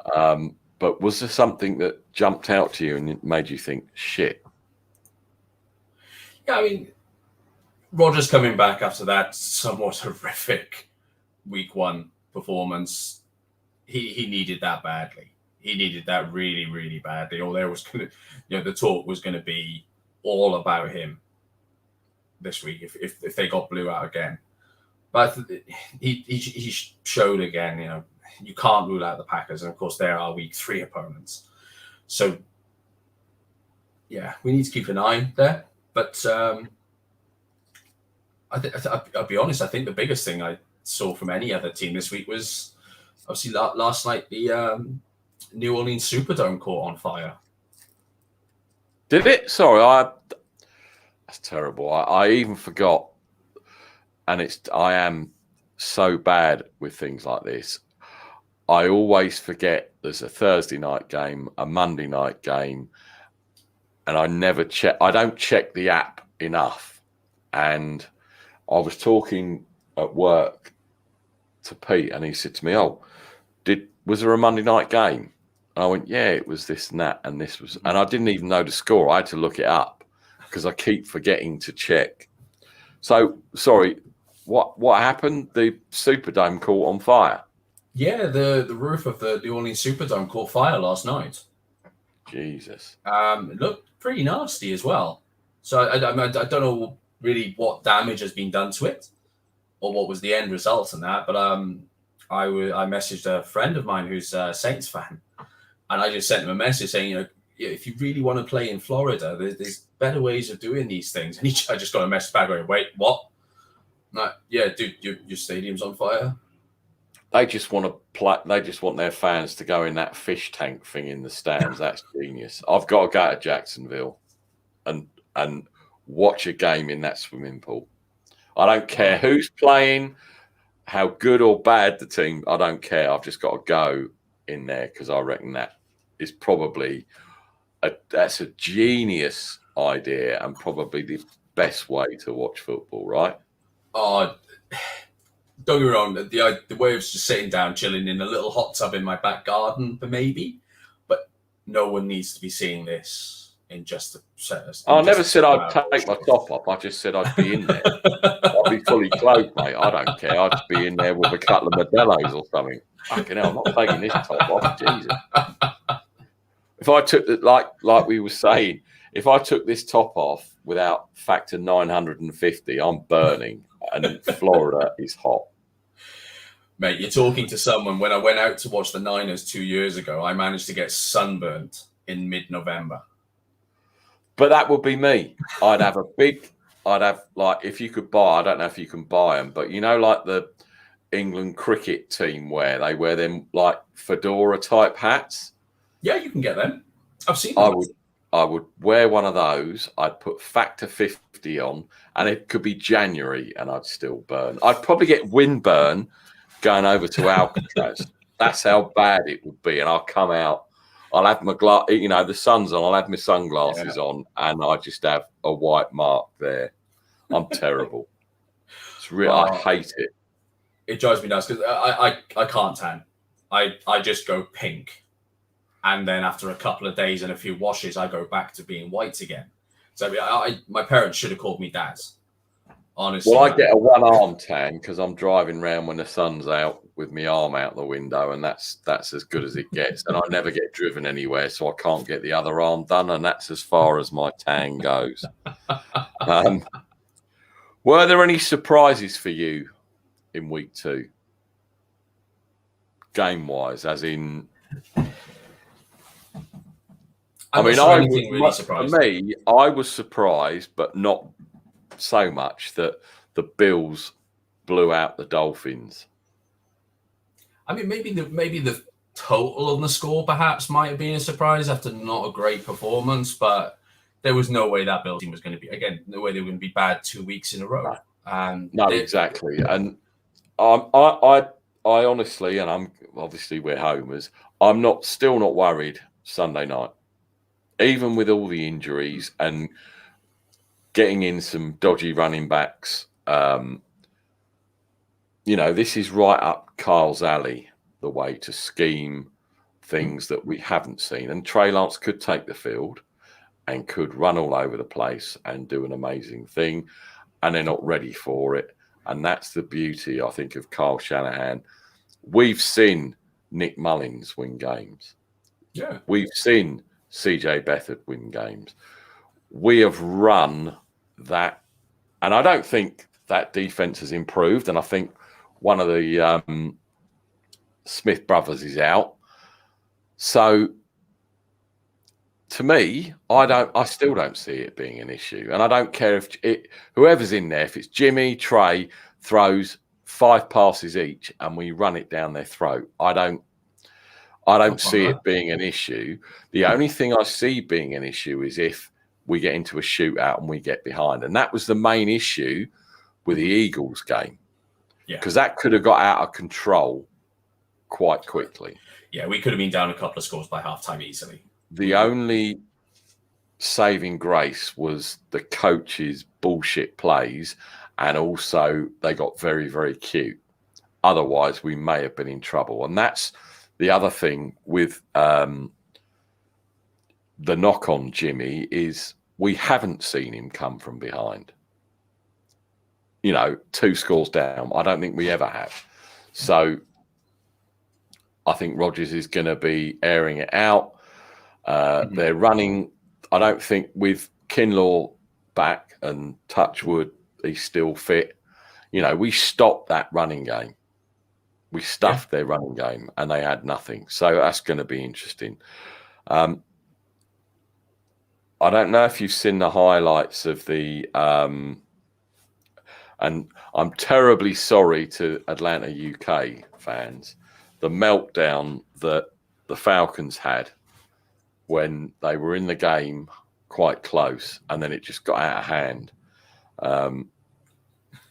But was there something that jumped out to you and made you think, shit? Yeah, I mean, Rodgers coming back after that somewhat horrific week 1 performance, he needed that badly. He needed that really, really badly. Or there was going to, the talk was going to be all about him this week if they got blew out again. But he showed again, you can't rule out the Packers, and of course they're our week 3 opponents. So yeah, we need to keep an eye there. But I'll be honest, I think the biggest thing I saw from any other team this week was obviously last night the New Orleans Superdome caught on fire. Did it? Sorry, that's terrible. I even forgot, and I am so bad with things like this. I always forget there's a Thursday night game, a Monday night game, and I never check. I don't check the app enough. And I was talking at work to Pete, and he said to me, "Oh, was there a Monday night game?" And I went, "Yeah, it was this and that, and this was," and I didn't even know the score. I had to look it up because I keep forgetting to check. So, sorry, what happened? The Superdome caught on fire. Yeah, the roof of the New Orleans Superdome caught fire last night. Jesus. It looked pretty nasty as well. So I don't know really what damage has been done to it or what was the end result in that. But I messaged a friend of mine who's a Saints fan, and I just sent him a message saying, if you really want to play in Florida, there's better ways of doing these things. And I just got a message back going, "Wait, what?" Like, yeah, dude, your stadium's on fire. They just want to play. They just want their fans to go in that fish tank thing in the stands. That's genius. I've got to go to Jacksonville and watch a game in that swimming pool. I don't care who's playing, how good or bad the team. I don't care. I've just got to go in there because I reckon that is probably that's a genius idea and probably the best way to watch football, right? Oh, don't get me wrong. The way of just sitting down, chilling in a little hot tub in my back garden, maybe, but no one needs to be seeing this in just a set. I never said I'd take my top off. I just said I'd be in there. I'd be fully clothed, mate. I don't care. I'd just be in there with a couple of Modelo's or something. Fucking hell, I'm not taking this top off. Jesus. If I took like we were saying, if I took this top off without factor 950, I'm burning, and Florida is hot. Mate, you're talking to someone. When I went out to watch the Niners 2 years ago, I managed to get sunburnt in mid-November. But that would be me. I'd have if you could buy, I don't know if you can buy them, but like the England cricket team they wear them like fedora type hats. Yeah, you can get them. I've seen them. I would wear one of those. I'd put factor 50 on, and it could be January, and I'd still burn. I'd probably get windburn going over to Alcatraz. That's how bad it would be. And I'll come out. I'll have my the sun's on. I'll have my sunglasses on, and I just have a white mark there. I'm terrible. It's real. I hate it. It drives me nuts because I can't tan. I just go pink. And then after a couple of days and a few washes, I go back to being white again. So my parents should have called me Dad. Honestly. Well, I get a one-arm tan because I'm driving around when the sun's out with my arm out the window, and that's as good as it gets. And I never get driven anywhere, so I can't get the other arm done, and that's as far as my tan goes. Were there any surprises for you in week 2? Game-wise, as in... I was surprised, but not so much that the Bills blew out the Dolphins. I mean, maybe the total on the score perhaps might have been a surprise after not a great performance, but there was no way that Bills team was going to be, again, no way they were going to be bad 2 weeks in a row. Exactly. And I honestly, and I'm obviously we're homers, I'm still not worried Sunday night. Even with all the injuries and getting in some dodgy running backs, this is right up Kyle's alley, the way to scheme things that we haven't seen. And Trey Lance could take the field and could run all over the place and do an amazing thing, and they're not ready for it. And that's the beauty, I think, of Kyle Shanahan. We've seen Nick Mullins win games. Yeah. We've seen CJ Beathard win games. We have run that. And I don't think that defense has improved. And I think one of the Smith brothers is out. So to me, I still don't see it being an issue. And I don't care if whoever's in there, if it's Jimmy, Trey, throws 5 passes each and we run it down their throat. I don't see it being an issue. The only thing I see being an issue is if we get into a shootout and we get behind. And that was the main issue with the Eagles game. Yeah. Because that could have got out of control quite quickly. Yeah, we could have been down a couple of scores by halftime easily. The only saving grace was the coach's bullshit plays, and also they got very, very cute. Otherwise, we may have been in trouble. And that's the other thing with the knock on Jimmy is we haven't seen him come from behind. 2 scores down. I don't think we ever have. So I think Rodgers is going to be airing it out. They're running. I don't think with Kinlaw back and Touchwood, he's still fit. We stopped that running game. We stuffed their running game and they had nothing. So that's going to be interesting. I don't know if you've seen the highlights of the and I'm terribly sorry to Atlanta UK fans, the meltdown that the Falcons had when they were in the game quite close and then it just got out of hand.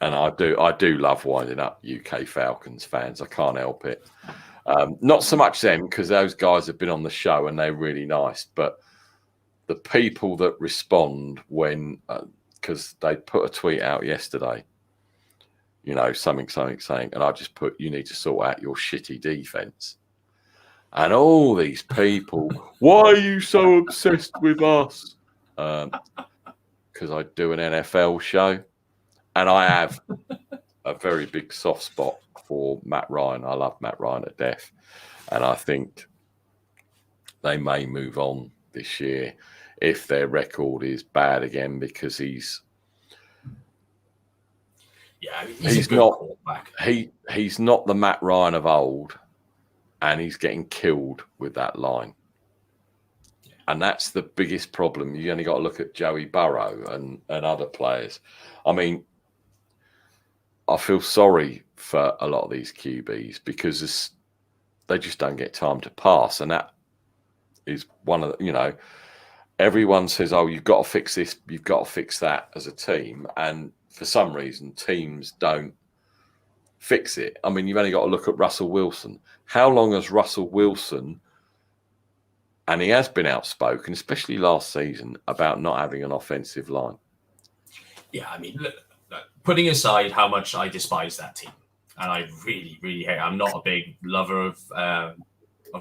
And I do love winding up UK Falcons fans. I can't help it. Not so much them, because those guys have been on the show and they're really nice, but the people that respond when, because they put a tweet out yesterday, something saying, and I just put, you need to sort out your shitty defense. And all these people, why are you so obsessed with us? Because I do an NFL show. And I have a very big soft spot for Matt Ryan. I love Matt Ryan to death. And I think they may move on this year if their record is bad again, because he's not the Matt Ryan of old, and he's getting killed with that line. Yeah. And that's the biggest problem. You only got to look at Joey Burrow and other players. I mean, I feel sorry for a lot of these QBs because they just don't get time to pass. And that is one of the, everyone says, oh, you've got to fix this, you've got to fix that as a team. And for some reason, teams don't fix it. I mean, you've only got to look at Russell Wilson. How long has Russell Wilson, and he has been outspoken, especially last season, about not having an offensive line? Yeah, I mean, look, putting aside how much I despise that team, and I really, really hate. I'm not a big lover of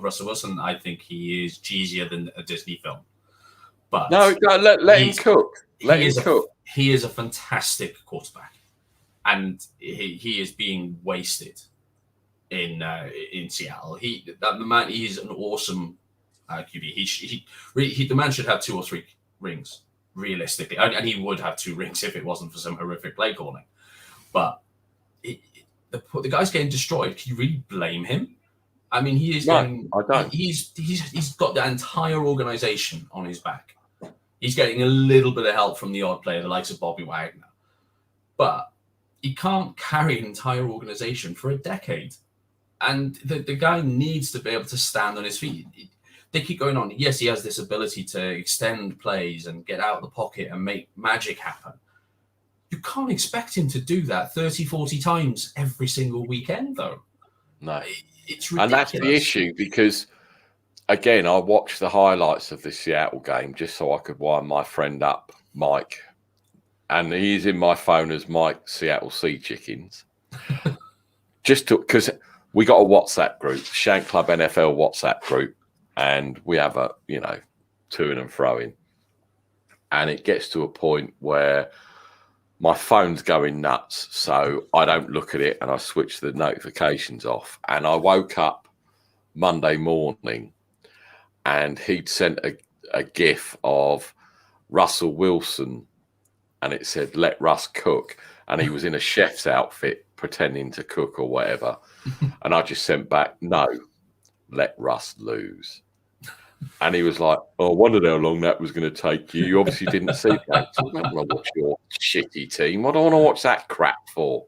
Russell Wilson. I think he is cheesier than a Disney film. But no, let him cook. Let him cook. He is a fantastic quarterback, and he is being wasted in Seattle. The man is an awesome QB. The man should have 2 or 3 rings. Realistically, and he would have 2 rings if it wasn't for some horrific play calling. But the guy's getting destroyed. Can you really blame him? I mean, he is. No, I don't. He's got the entire organization on his back. He's getting a little bit of help from the odd player, the likes of Bobby Wagner, but he can't carry an entire organization for a decade. And the guy needs to be able to stand on his feet. They keep going on. Yes, he has this ability to extend plays and get out of the pocket and make magic happen. You can't expect him to do that 30, 40 times every single weekend, though. No. It's ridiculous. And that's the issue, because, again, I watched the highlights of the Seattle game just so I could wind my friend up, Mike. And he's in my phone as Mike Seattle Sea Chickens. Because we got a WhatsApp group, Shank Club NFL WhatsApp group. and we have a, to and fro-in. And it gets to a point where my phone's going nuts, so I don't look at it and I switch the notifications off. And I woke up Monday morning and he'd sent a GIF of Russell Wilson and it said, "Let Russ cook." And he was in a chef's outfit pretending to cook or whatever. And I just sent back, "No, let Russ lose." And he was like, "Oh, I wondered how long that was going to take you. You obviously didn't see that. So I don't want to watch your shitty team. What do I want to watch that crap for?"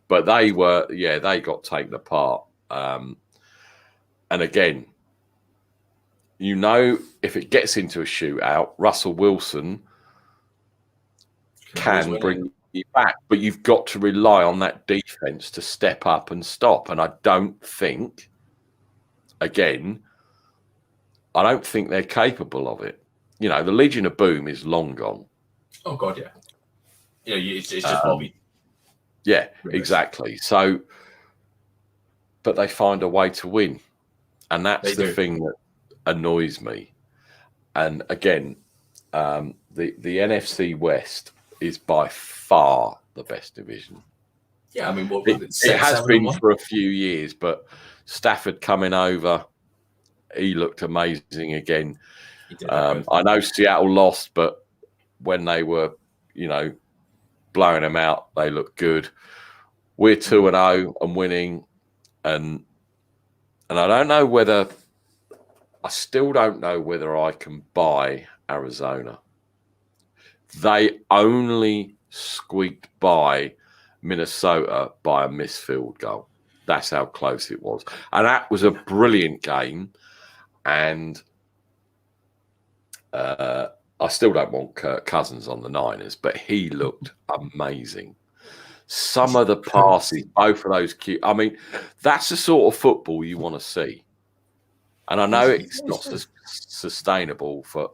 But they got taken apart. And again, if it gets into a shootout, Russell Wilson can bring you back. But you've got to rely on that defense to step up and stop. And I don't think, again, they're capable of it. The Legion of Boom is long gone. Oh God, yeah. It's just Bobby. Yeah, exactly. So, but they find a way to win, and that's the thing that annoys me. And again, the NFC West is by far the best division. Yeah, I mean, it has been for a few years, but Stafford coming over, he looked amazing again. I know Seattle lost, but when they were, blowing them out, they looked good. We're 2-0 and winning, and I still don't know whether I can buy Arizona. They only squeaked by Minnesota by a missed field goal. That's how close it was, and that was a brilliant game. And I still don't want Kirk Cousins on the Niners, but he looked amazing. Some of the passes, both of those cute. I mean, that's the sort of football you want to see. And I know it's not sustainable for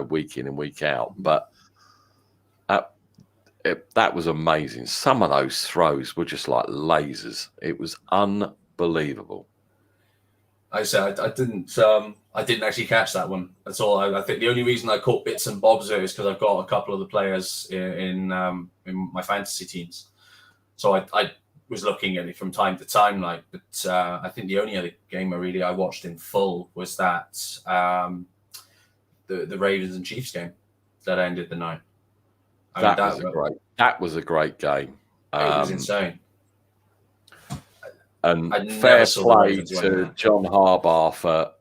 week in and week out, but that was amazing. Some of those throws were just like lasers. It was unbelievable. I said I didn't actually catch that one. That's all. I think the only reason I caught bits and bobs of it is because I've got a couple of the players in my fantasy teams, so I was looking at it from time to time. But I think the only other game I watched in full was that the Ravens and Chiefs game that ended the night. That was a great game. It was insane. And fair play to John Harbaugh for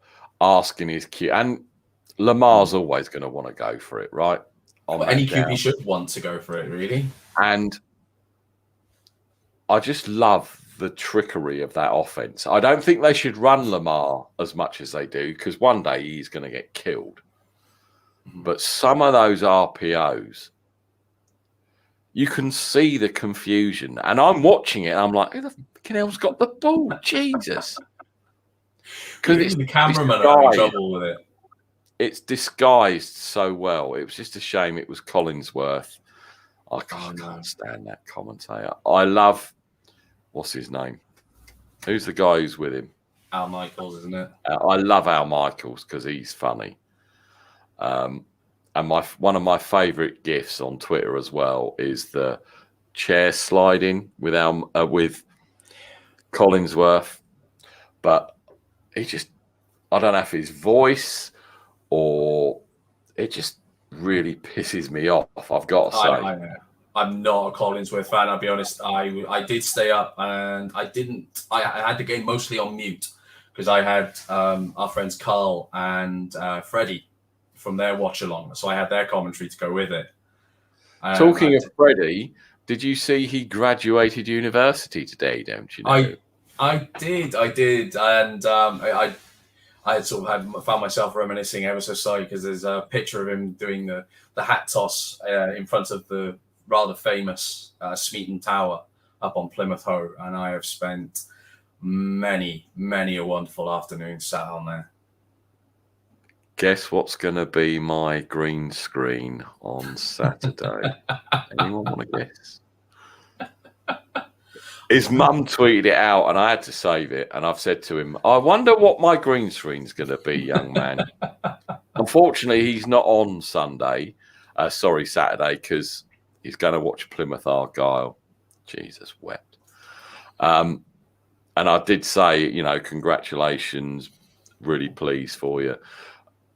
asking his Q. And Lamar's always going to want to go for it, right? Any QB should want to go for it, really. And I just love the trickery of that offense. I don't think they should run Lamar as much as they do, because one day he's going to get killed. Mm-hmm. But some of those RPOs, you can see the confusion. And I'm watching it, and I'm like, who the fucking hell's got the ball? Jesus. Because the cameraman are having trouble with it. It's disguised so well. It was just a shame it was Collinsworth. I can't stand that commentator. I love, what's his name? Who's the guy who's with him? Al Michaels, isn't it? I love Al Michaels because he's funny. And one of my favourite GIFs on Twitter as well is the chair sliding with Collinsworth. But I don't know if his voice or it just really pisses me off, I've got to say. I'm not a Collinsworth fan, I'll be honest. I did stay up and I had the game mostly on mute because I had our friends Carl and Freddie from their watch along. So I had their commentary to go with it. Talking of Freddie, did you see he graduated university today, don't you know? I did. And I sort of found myself reminiscing ever so slightly because there's a picture of him doing the hat toss in front of the rather famous Smeaton Tower up on Plymouth Hoe, and I have spent many, many a wonderful afternoon sat on there. Guess what's going to be my green screen on Saturday? Anyone want to guess? His mum tweeted it out, and I had to save it. And I've said to him, I wonder what my green screen's going to be, young man. Unfortunately, he's not on Saturday, because he's going to watch Plymouth Argyle. Jesus wept. And I did say, congratulations, really pleased for you.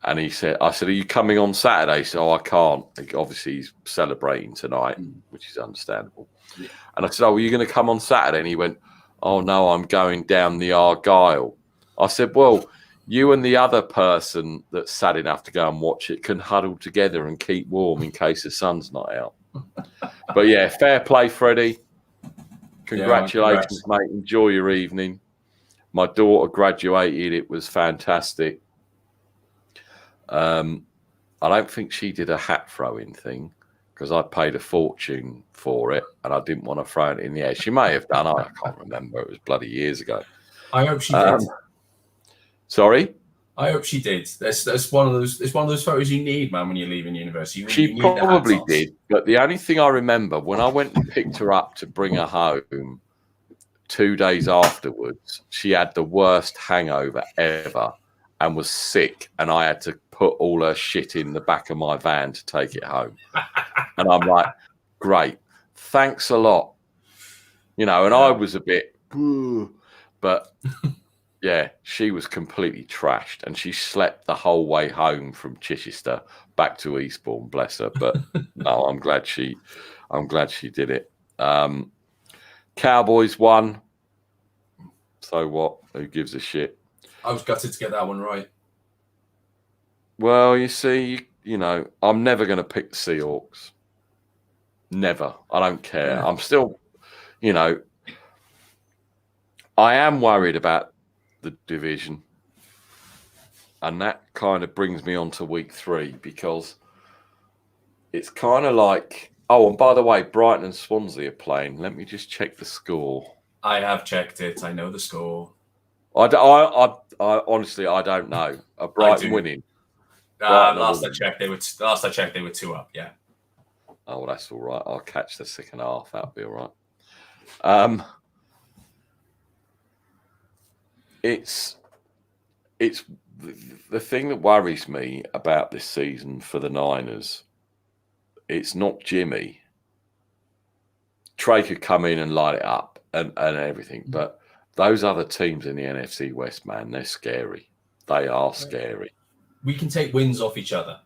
And I said, are you coming on Saturday? So I can't. Obviously, he's celebrating tonight, which is understandable. Yeah. And I said, are you going to come on Saturday? And he went, oh, no, I'm going down the Argyle. I said, well, you and the other person that's sad enough to go and watch it can huddle together and keep warm in case the sun's not out. But, yeah, fair play, Freddie. Congratulations, mate. Enjoy your evening. My daughter graduated. It was fantastic. I don't think she did a hat throwing thing because I paid a fortune for it and I didn't want to throw it in the air. She may have done. I can't remember. It was bloody years ago. I hope she did. Sorry? I hope she did. That's one of those. It's one of those photos you need, man, when you're leaving university. She probably did. But the only thing I remember when I went and picked her up to bring her home 2 days afterwards, she had the worst hangover ever and was sick, and I had to put all her shit in the back of my van to take it home. And I'm like, great, thanks a lot. And I was a bit, but yeah, she was completely trashed, and she slept the whole way home from Chichester back to Eastbourne, bless her. But no, I'm glad she did it. Cowboys won. So what? Who gives a shit? I was gutted to get that one right. Well, you see, I'm never going to pick the Seahawks. Never. I don't care. Yeah. I'm still, I am worried about the division. And that kind of brings me on to week 3 because it's kind of like, oh, and by the way, Brighton and Swansea are playing. Let me just check the score. I have checked it. I know the score. I honestly, I don't know. Are Brighton winning? Last I checked, they were 2 up. Yeah. Oh, well, that's all right. I'll catch the second half. That'll be all right. It's the thing that worries me about this season for the Niners. It's not Jimmy. Trey could come in and light it up and everything, but those other teams in the NFC West, man, they're scary. They are scary. We can take wins off each other,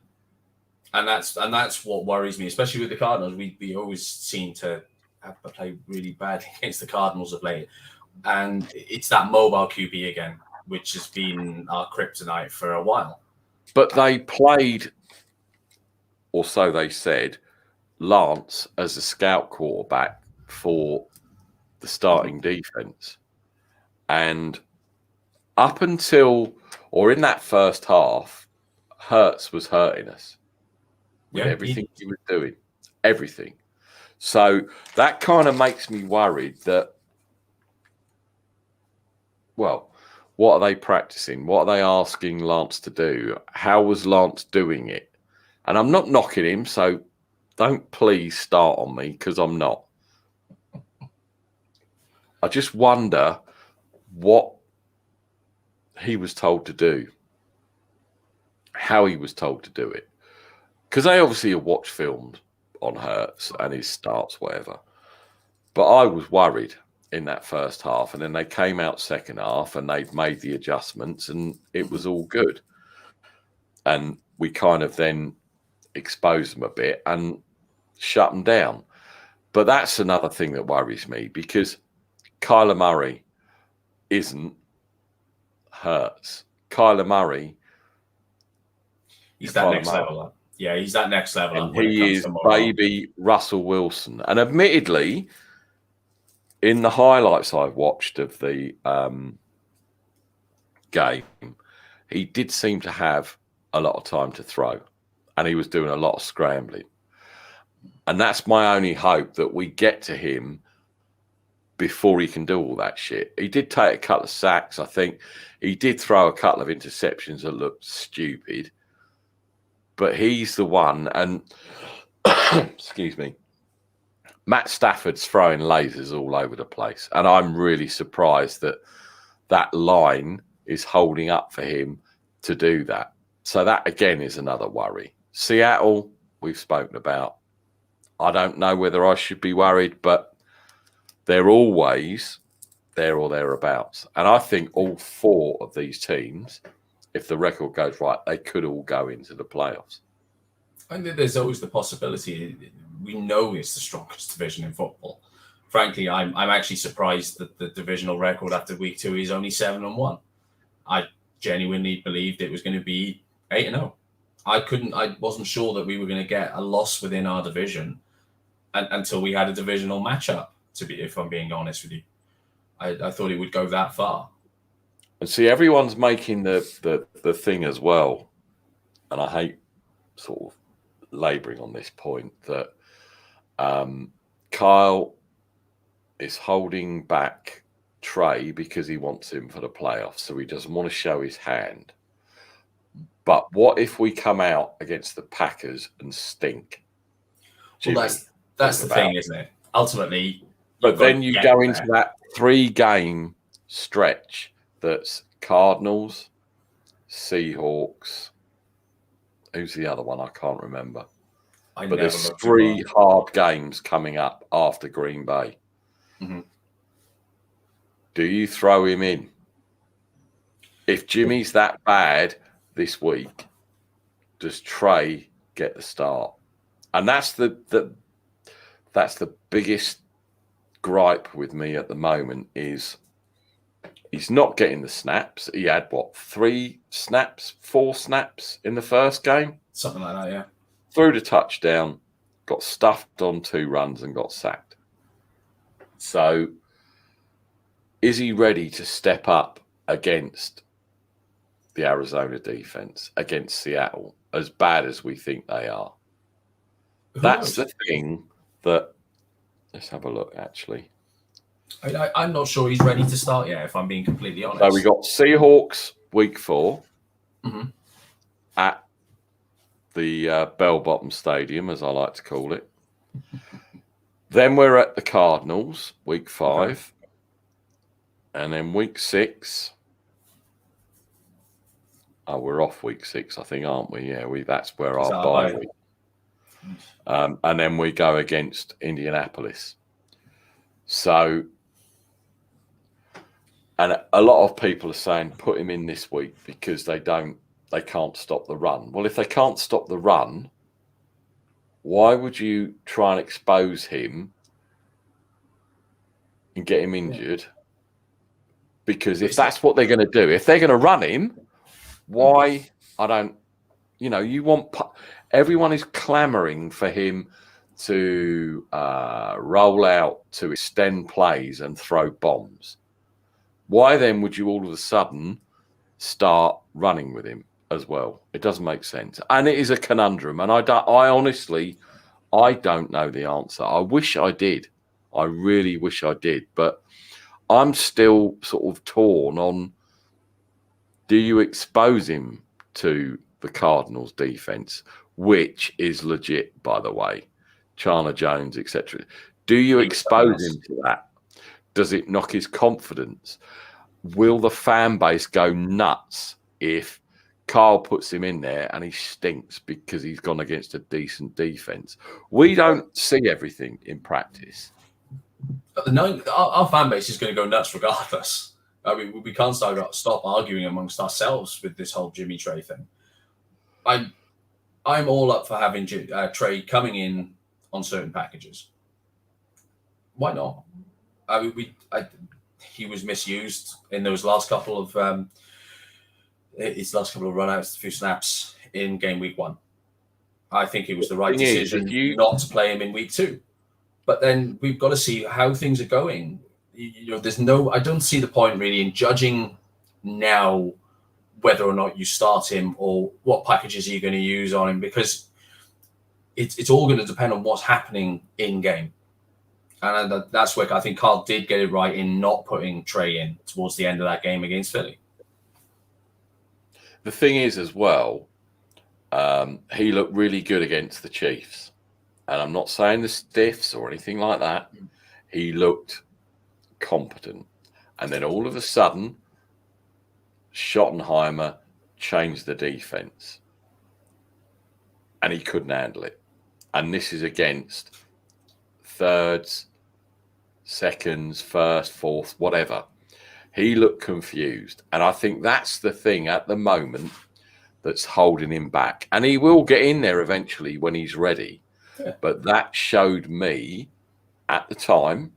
and that's what worries me, especially with the Cardinals. We always seem to have to play really badly against the Cardinals of late, and it's that mobile QB again, which has been our kryptonite for a while. But they played, or so they said, Lance as a scout quarterback for the starting defense, and up until or in that first half, Hurts was hurting us with everything he was doing, everything. So that kind of makes me worried that, well, what are they practicing? What are they asking Lance to do? How was Lance doing it? And I'm not knocking him, so don't please start on me because I'm not. I just wonder what he was told to do, how he was told to do it. Because they obviously have watched films on Hurts and his starts, whatever. But I was worried in that first half. And then they came out second half and they'd made the adjustments and it was all good. And we kind of then exposed them a bit and shut them down. But that's another thing that worries me because Kyler Murray isn't Hurts. Kyler Murray, he's that next level. Yeah, he's that next level. And he is baby Russell Wilson. And admittedly, in the highlights I've watched of the game, he did seem to have a lot of time to throw. And he was doing a lot of scrambling. And that's my only hope, that we get to him before he can do all that shit. He did take a couple of sacks, I think. He did throw a couple of interceptions that looked stupid. But he's the one, and excuse me, Matt Stafford's throwing lasers all over the place. And I'm really surprised that that line is holding up for him to do that. So that, again, is another worry. Seattle, we've spoken about. I don't know whether I should be worried, but they're always there or thereabouts. And I think all 4 of these teams, if the record goes right, they could all go into the playoffs. I think there's always the possibility. We know it's the strongest division in football. Frankly, I'm actually surprised that the divisional record after week 2 is only 7-1. I genuinely believed it was going to be 8-0. I wasn't sure that we were going to get a loss within our division until we had a divisional matchup, if I'm being honest with you. I thought it would go that far. And see, everyone's making the thing as well, and I hate sort of labouring on this point, that Kyle is holding back Trey because he wants him for the playoffs, so he doesn't want to show his hand. But what if we come out against the Packers and stink? Jimmy, well, that's the thing, isn't it? Ultimately, but then you go into that 3-game stretch that's Cardinals, Seahawks. Who's the other one? I can't remember. But there's 3 hard games coming up after Green Bay. Mm-hmm. Do you throw him in? If Jimmy's that bad this week, does Trey get the start? And that's the biggest gripe with me at the moment is he's not getting the snaps. He had, 4 snaps in the first game? Something like that, yeah. Threw the touchdown, got stuffed on 2 runs and got sacked. So is he ready to step up against the Arizona defense, against Seattle, as bad as we think they are? That's the thing that... Let's have a look, actually. I'm not sure he's ready to start yet, if I'm being completely honest. So we got Seahawks week 4 at the Bell Bottom Stadium, as I like to call it. Then we're at the Cardinals week 5. Okay. And then week 6. Oh, we're off week 6, I think, aren't we? Yeah, that's where our bye week. And then we go against Indianapolis. So, and a lot of people are saying put him in this week because they can't stop the run. Well, if they can't stop the run, why would you try and expose him and get him injured? Because if that's what they're going to do, if they're going to run him, why? I don't, you want... Everyone is clamoring for him to roll out, to extend plays and throw bombs. Why then would you all of a sudden start running with him as well? It doesn't make sense. And it is a conundrum. And I honestly don't know the answer. I wish I did. I really wish I did. But I'm still sort of torn on, do you expose him to the Cardinals defense, which is legit, by the way, Chandler Jones, etc. Do you expose him to that? Does it knock his confidence? Will the fan base go nuts if Kyle puts him in there and he stinks because he's gone against a decent defense? We don't see everything in practice. Our fan base is going to go nuts regardless. I mean, we can't stop arguing amongst ourselves with this whole Jimmy Trey thing. I'm all up for having Trey coming in on certain packages. Why not? I mean, he was misused in those last couple of runouts, a few snaps in game week 1. I think it was the right decision not to play him in week 2. But then we've got to see how things are going. I don't see the point really in judging now whether or not you start him or what packages are you going to use on him, because it's all going to depend on what's happening in game. And that's where I think Carl did get it right in not putting Trey in towards the end of that game against Philly. The thing is as well, he looked really good against the Chiefs. and I'm not saying the stiffs or anything like that, he looked competent. And then all of a sudden, Schottenheimer changed the defense. And he couldn't handle it. And this is against thirds, seconds, first, fourth, whatever. He looked confused. And I think that's the thing at the moment that's holding him back. And he will get in there eventually when he's ready. Yeah. But that showed me at the time,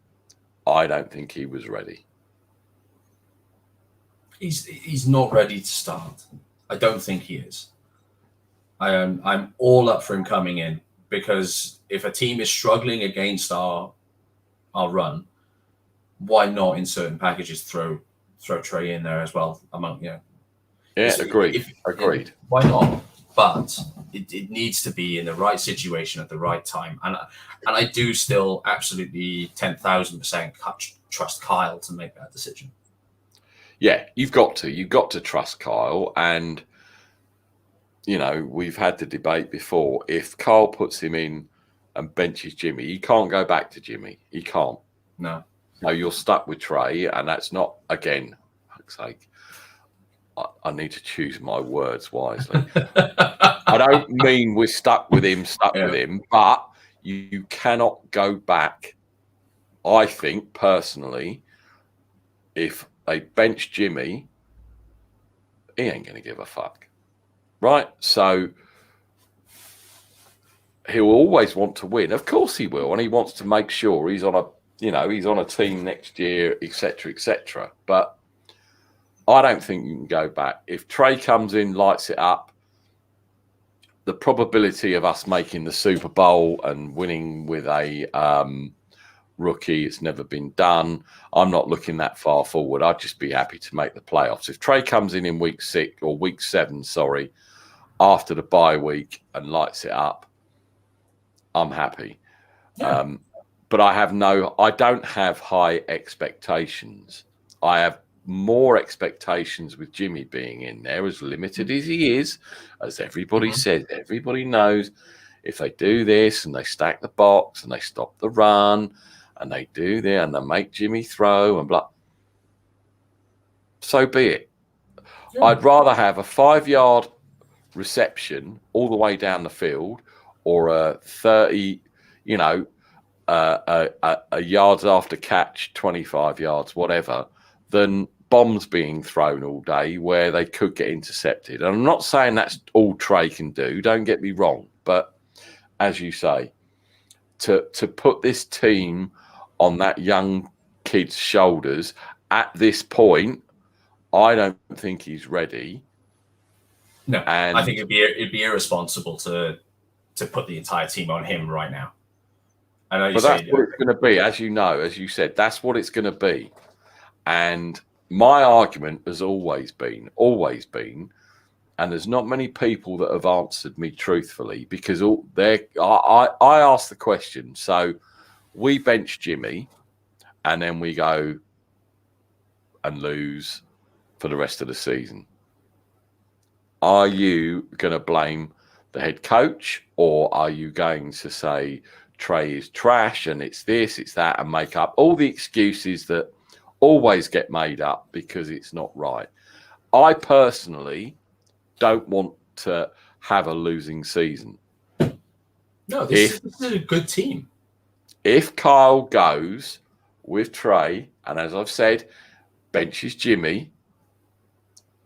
I don't think he was ready. He's not ready to start. I don't think he is. I'm all up for him coming in, because if a team is struggling against our run, why not in certain packages throw Trey in there as well? Among Yeah, agreed. Why not? But it needs to be in the right situation at the right time, and I do still absolutely 10,000% trust Kyle to make that decision. Yeah, you've got to trust Kyle. And we've had the debate before. If Kyle puts him in and benches Jimmy, he can't go back to Jimmy. He can't. No, you're stuck with Trey, and that's not, again, for fuck's sake, I need to choose my words wisely. I don't mean we're stuck with him, but you cannot go back. I think, personally, if they bench Jimmy, he ain't going to give a fuck. Right? So he'll always want to win. Of course he will. And he wants to make sure he's on a team next year, etc., etc. But I don't think you can go back. If Trey comes in, lights it up, the probability of us making the Super Bowl and winning with a rookie, it's never been done. I'm not looking that far forward. I'd just be happy to make the playoffs. If Trey comes in week 7, after the bye week and lights it up, I'm happy. Yeah. But I don't have high expectations. I have more expectations with Jimmy being in there, as limited as he is, as everybody says. Everybody knows if they do this and they stack the box and they stop the run and they do there and they make Jimmy throw and blah, so be it. Yeah. I'd rather have a 5-yard reception all the way down the field, or a 30, a yards after catch, 25 yards, whatever, than bombs being thrown all day where they could get intercepted. And I'm not saying that's all Trey can do, don't get me wrong, but as you say, to put this team on that young kid's shoulders at this point, I don't think he's ready. No, and I think it'd be irresponsible to put the entire team on him right now. I know, but that's what it's going to be, as you said, that's what it's going to be. And my argument has always been, and there's not many people that have answered me truthfully, because I asked the question. So we bench Jimmy, and then we go and lose for the rest of the season. Are you going to blame the head coach, or are you going to say Trey is trash and it's this, it's that, and make up all the excuses that always get made up because it's not right? I personally don't want to have a losing season. No, this is a good team. If Kyle goes with Trey, and as I've said, benches Jimmy,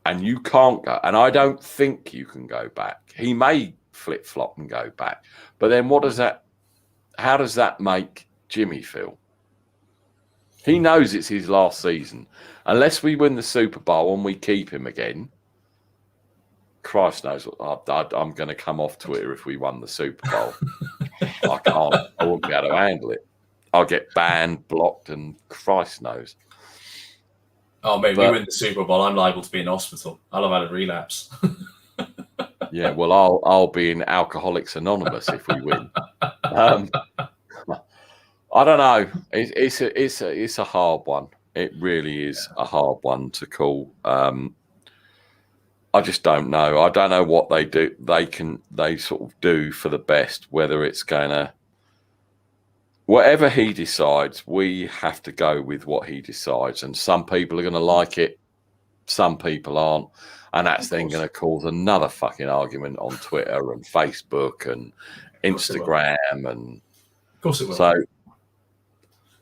and you can't go, and I don't think you can go back. He may flip-flop and go back. But then how does that make Jimmy feel? He knows it's his last season. Unless we win the Super Bowl and we keep him again, Christ knows what I'm going to come off Twitter if we won the Super Bowl. I can't. I won't be able to handle it. I'll get banned, blocked, and Christ knows. Oh, mate, we win the Super Bowl, I'm liable to be in hospital. I'll have had a relapse. Yeah, well, I'll be in Alcoholics Anonymous if we win. I don't know. It's a hard one. It really is a hard one to call. I just don't know. I don't know what they do. They sort of do for the best. Whether it's going to whatever he decides, we have to go with what he decides. And some people are going to like it, some people aren't. And that's then going to cause another fucking argument on Twitter and Facebook and Instagram. And of course it will. So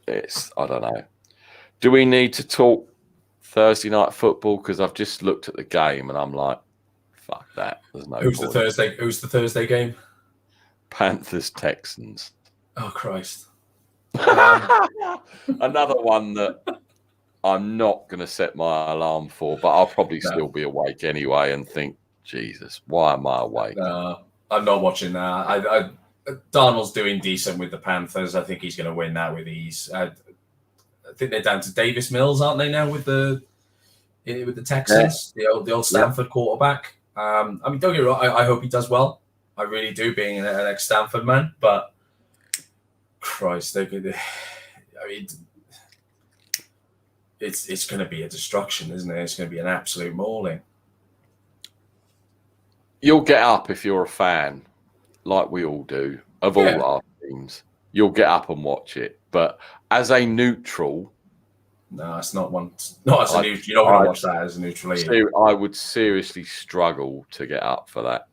it's, I don't know. Do we need to talk Thursday night football? Because I've just looked at the game and I'm like, fuck that. There's no Who's point. the Thursday game? Panthers Texans. Oh Christ. Another one that I'm not going to set my alarm for, but I'll probably still be awake anyway and think, Jesus, why am I awake? No, I'm not watching that. Darnold's doing decent with the Panthers. I think he's going to win that with ease. I think they're down to Davis Mills, aren't they now with the Texans, the old Stanford quarterback. I mean, don't get me wrong. I hope he does well. I really do, being an ex-Stanford man. But Christ, they could. I mean, it's going to be a destruction, isn't it? It's going to be an absolute mauling. You'll get up if you're a fan, like we all do, of all our teams. You'll get up and watch it. But as a neutral, no, it's not one. Not as a neutral. You're not going to watch that as a neutral. I would seriously struggle to get up for that.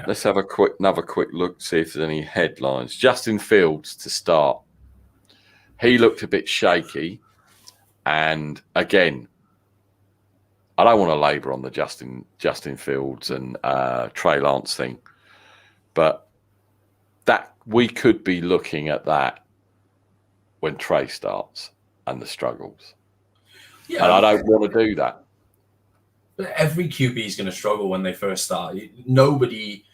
Let's have another quick look, see if there's any headlines. Justin Fields to start. He looked a bit shaky, and again, I don't want to labour on the Justin Fields and Trey Lance thing, but that we could be looking at that when Trey starts and the struggles. Yeah, and I don't want to do that. But every QB is going to struggle when they first start. Nobody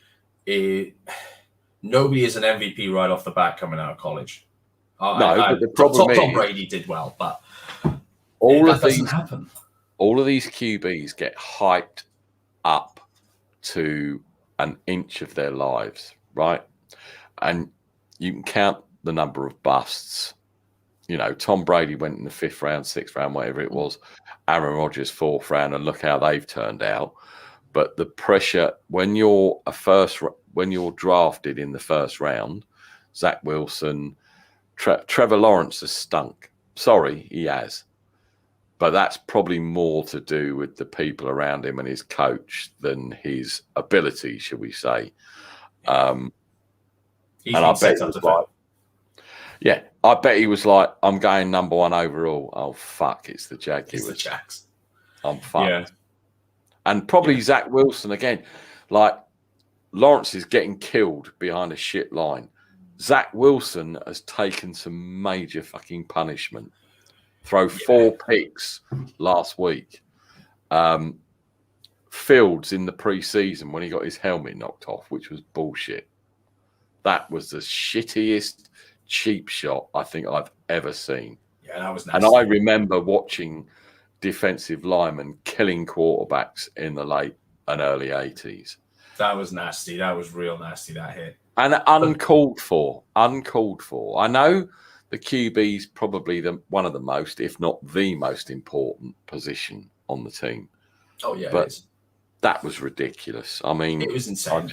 is an MVP right off the bat coming out of college. But the problem is Tom Brady did well, but that doesn't happen. All of these QBs get hyped up to an inch of their lives, right? And you can count the number of busts. You know, Tom Brady went in the 5th round, 6th round, whatever it was. Aaron Rodgers 4th round, and look how they've turned out. But the pressure when you're drafted in the 1st round, Zach Wilson, Trevor Lawrence has stunk. Sorry, he has. But that's probably more to do with the people around him and his coach than his ability, shall we say. And I bet he was like, I bet he was like, I'm going number 1 overall. Oh, fuck, it's the Jaguars. It's the Jags. I'm fucked. Yeah. And probably Zach Wilson again. Like, Lawrence is getting killed behind a shit line. Zach Wilson has taken some major fucking punishment. Throw 4 picks last week. Fields in the preseason when he got his helmet knocked off, which was bullshit. That was the shittiest cheap shot I think I've ever seen. Yeah, that was nasty. And I remember watching defensive linemen killing quarterbacks in the late and early 80s. That was nasty. That was real nasty, that hit. And uncalled for. I know the QB is probably one of the most, if not the most important position on the team. Oh, yeah, but that was ridiculous. I mean, it was insane.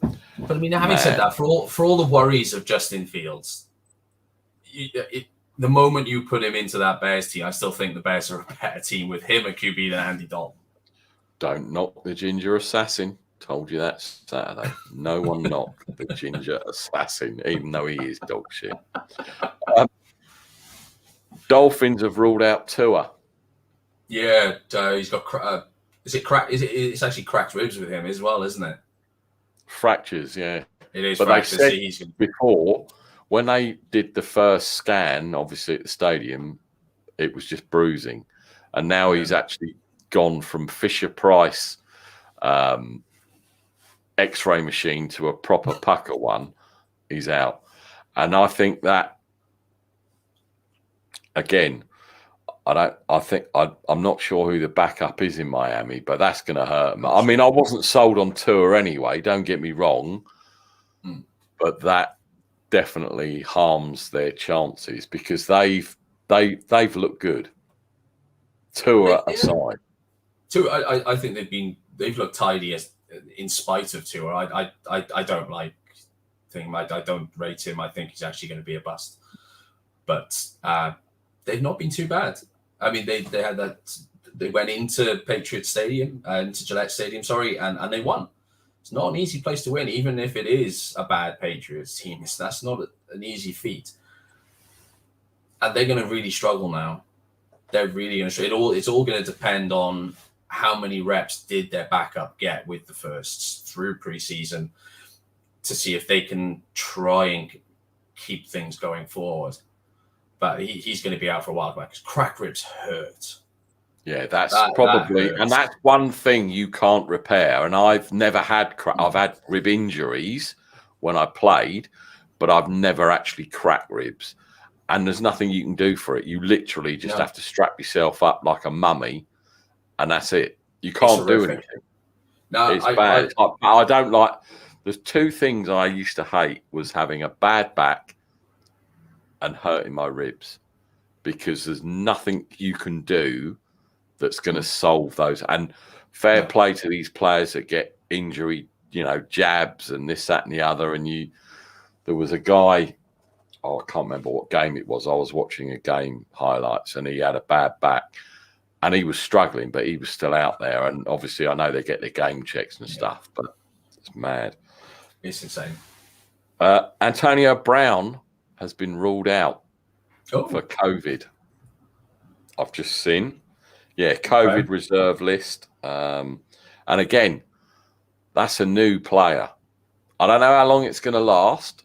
But I mean, having said that, for all the worries of Justin Fields, the moment you put him into that Bears team, I still think the Bears are a better team with him at QB than Andy Dalton. Don't knock the ginger assassin. Told you that Saturday. No one knocked the ginger assassin, even though he is dog shit. Dolphins have ruled out Tua. Yeah, he's got. It's actually cracked ribs with him as well, isn't it? Fractures, yeah. It is. But fractures. they said before, when they did the first scan, obviously at the stadium, it was just bruising, and now he's actually gone from Fisher Price. X-ray machine to a proper pucker one, he's out. And I think that again, I'm not sure who the backup is in Miami, but that's going to hurt him. I mean, I wasn't sold on Tua anyway, don't get me wrong, but that definitely harms their chances because they've looked good. Tua aside. Tua, I think they've looked tidy in spite of Tua. I don't like thing. I don't rate him. I think he's actually going to be a bust. But they've not been too bad. I mean, they had that. They went into Patriots Stadium, into Gillette Stadium, sorry, and they won. It's not an easy place to win, even if it is a bad Patriots team. That's not an easy feat. And they're going to really struggle now. They're really going to struggle. It's all going to depend on how many reps did their backup get with the firsts through preseason to see if they can try and keep things going forward. But he's going to be out for a while because crack ribs hurt. Yeah, that's probably, and that's one thing you can't repair. And I've never had, I've had rib injuries when I played, but I've never actually cracked ribs. And there's nothing you can do for it. You literally just have to strap yourself up like a mummy, and that's it. You can't do anything. No, it's bad. I don't like. There's two things I used to hate was having a bad back and hurting my ribs, because there's nothing you can do that's going to solve those. And fair play to these players that get injury, jabs and this, that, and the other. And there was a guy, I can't remember what game it was. I was watching a game highlights, and he had a bad back, and he was struggling, but he was still out there. And obviously, I know they get their game checks and stuff, but it's mad. It's insane. Antonio Brown has been ruled out for COVID. I've just seen. Yeah, COVID reserve list. And again, that's a new player. I don't know how long it's going to last,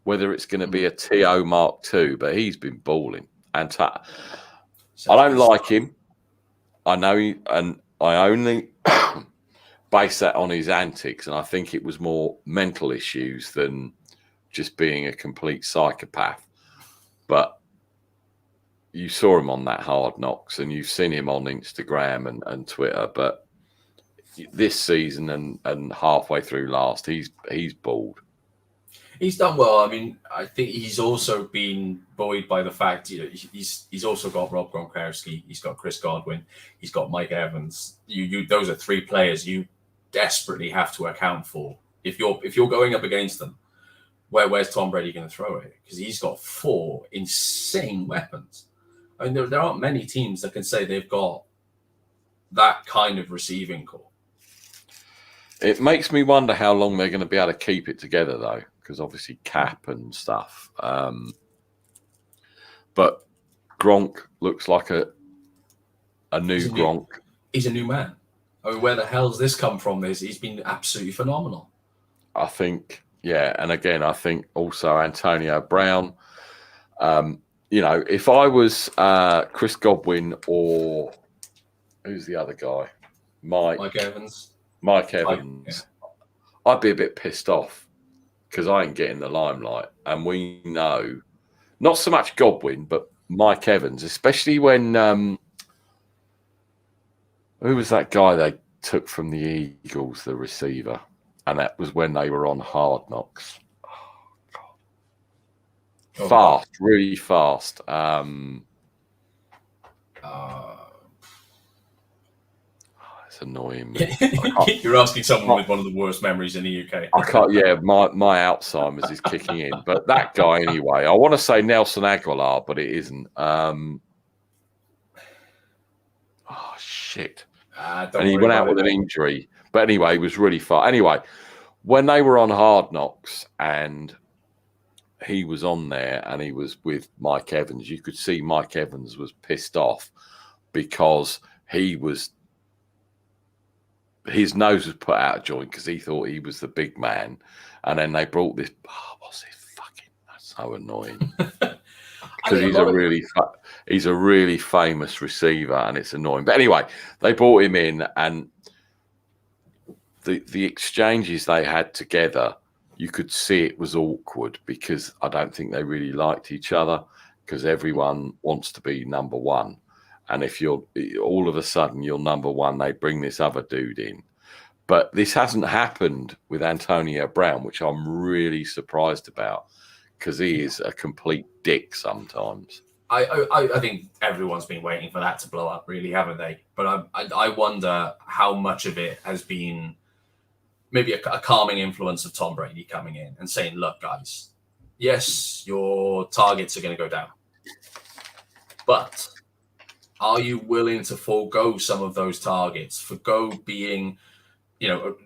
whether it's going to be a TO Mark II, but he's been balling. And I don't like him. I know and I only base that on his antics, and I think it was more mental issues than just being a complete psychopath. But you saw him on that Hard Knocks, and you've seen him on Instagram and Twitter. But this season and halfway through last, he's balled. He's done well. I mean, I think he's also been buoyed by the fact, he's also got Rob Gronkowski, he's got Chris Godwin, he's got Mike Evans. Those are three players you desperately have to account for if you're going up against them. Where's Tom Brady going to throw it? Because he's got four insane weapons. I mean, there aren't many teams that can say they've got that kind of receiving core. It makes me wonder how long they're going to be able to keep it together, though, because obviously cap and stuff. But Gronk looks like a new Gronk. He's a new man. I mean, where the hell's this come from? He's been absolutely phenomenal. I think, yeah. And again, I think also Antonio Brown. If I was Chris Godwin or who's the other guy? Mike Evans. I'd be a bit pissed off because I ain't getting the limelight. And we know, not so much Godwin, but Mike Evans, especially when, who was that guy they took from the Eagles, the receiver? And that was when they were on Hard Knocks. Fast, really fast. It's annoying me. You're asking someone with one of the worst memories in the UK. I can't. Yeah, my Alzheimer's is kicking in. But that guy anyway. I want to say Nelson Aguilar, but it isn't. Shit. And he went out with an injury. But anyway, he was really far. Anyway, when they were on Hard Knocks and he was on there and he was with Mike Evans, you could see Mike Evans was pissed off because his nose was put out of joint because he thought he was the big man. And then they brought this, what's this fucking, that's so annoying. Because he's a really famous receiver and it's annoying. But anyway, they brought him in and the exchanges they had together, you could see it was awkward because I don't think they really liked each other because everyone wants to be number one. And if you're all of a sudden you're number one, they bring this other dude in. But this hasn't happened with Antonio Brown, which I'm really surprised about because he is a complete dick sometimes. I think everyone's been waiting for that to blow up, really, haven't they? But I wonder how much of it has been maybe a calming influence of Tom Brady coming in and saying, look, guys, yes, your targets are going to go down, but are you willing to forego some of those targets, forgo being,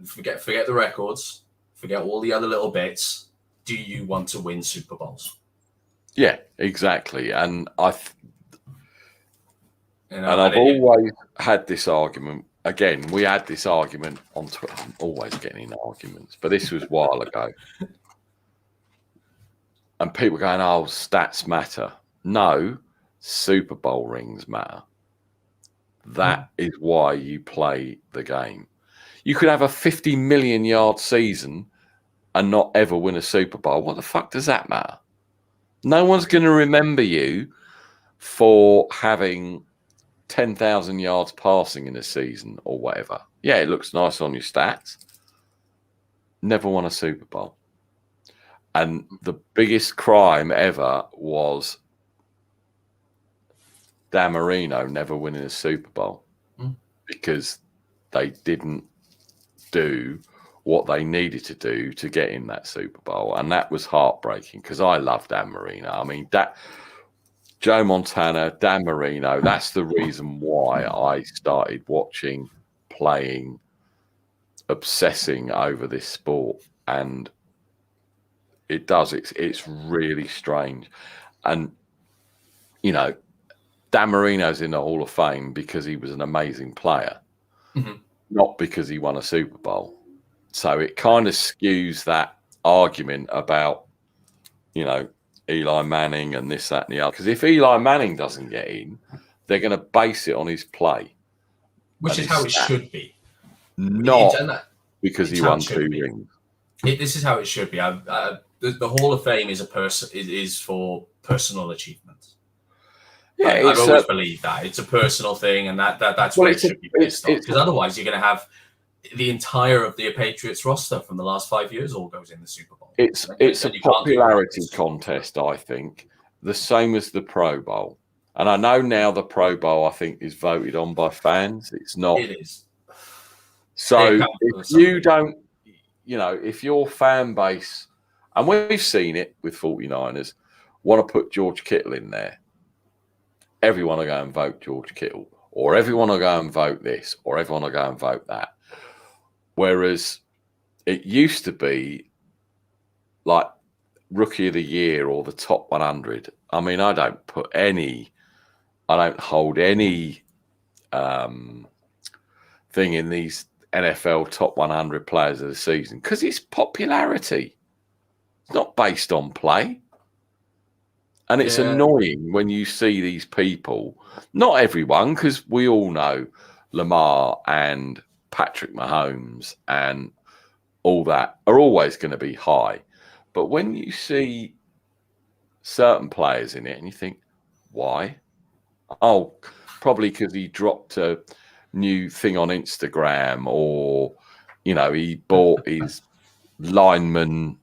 forget the records, forget all the other little bits. Do you want to win Super Bowls? Yeah, exactly. And I've and always had this argument. Again, we had this argument on Twitter. I'm always getting in arguments, but this was a while ago. And people going, oh, stats matter. No, Super Bowl rings matter. That is why you play the game. You could have a 50 million yard season and not ever win a Super Bowl. What the fuck does that matter? No one's going to remember you for having 10,000 yards passing in a season or whatever. Yeah, it looks nice on your stats. Never won a Super Bowl. And the biggest crime ever was Dan Marino never winning a Super Bowl because they didn't do what they needed to do to get in that Super Bowl. And that was heartbreaking because I love Dan Marino. I mean, Joe Montana, Dan Marino, that's the reason why I started watching, playing, obsessing over this sport. And it does. It's really strange. And, Dan Marino's in the Hall of Fame because he was an amazing player, not because he won a Super Bowl. So it kind of skews that argument about, Eli Manning and this, that, and the other. Because if Eli Manning doesn't get in, they're going to base it on his play. Which is how it should be. Not because he won 2 rings. This is how it should be. The Hall of Fame is for personal achievement. Yeah, I've always believed that. It's a personal thing, and that's what it should be based on. Because otherwise you're going to have the entire of the Patriots roster from the last 5 years all goes in the Super Bowl. It's a popularity contest, I think, the same as the Pro Bowl. And I know now the Pro Bowl, I think, is voted on by fans. It's not. It is. So if you don't, if your fan base, and we've seen it with 49ers, want to put George Kittle in there, everyone will go and vote George Kittle, or everyone will go and vote this, or everyone will go and vote that. Whereas it used to be like Rookie of the Year or the top 100. I mean, I don't hold any thing in these NFL top 100 players of the season because it's popularity. It's not based on play. And it's annoying when you see these people, not everyone, because we all know Lamar and Patrick Mahomes and all that are always going to be high. But when you see certain players in it and you think, why? Oh, probably because he dropped a new thing on Instagram or, he bought his lineman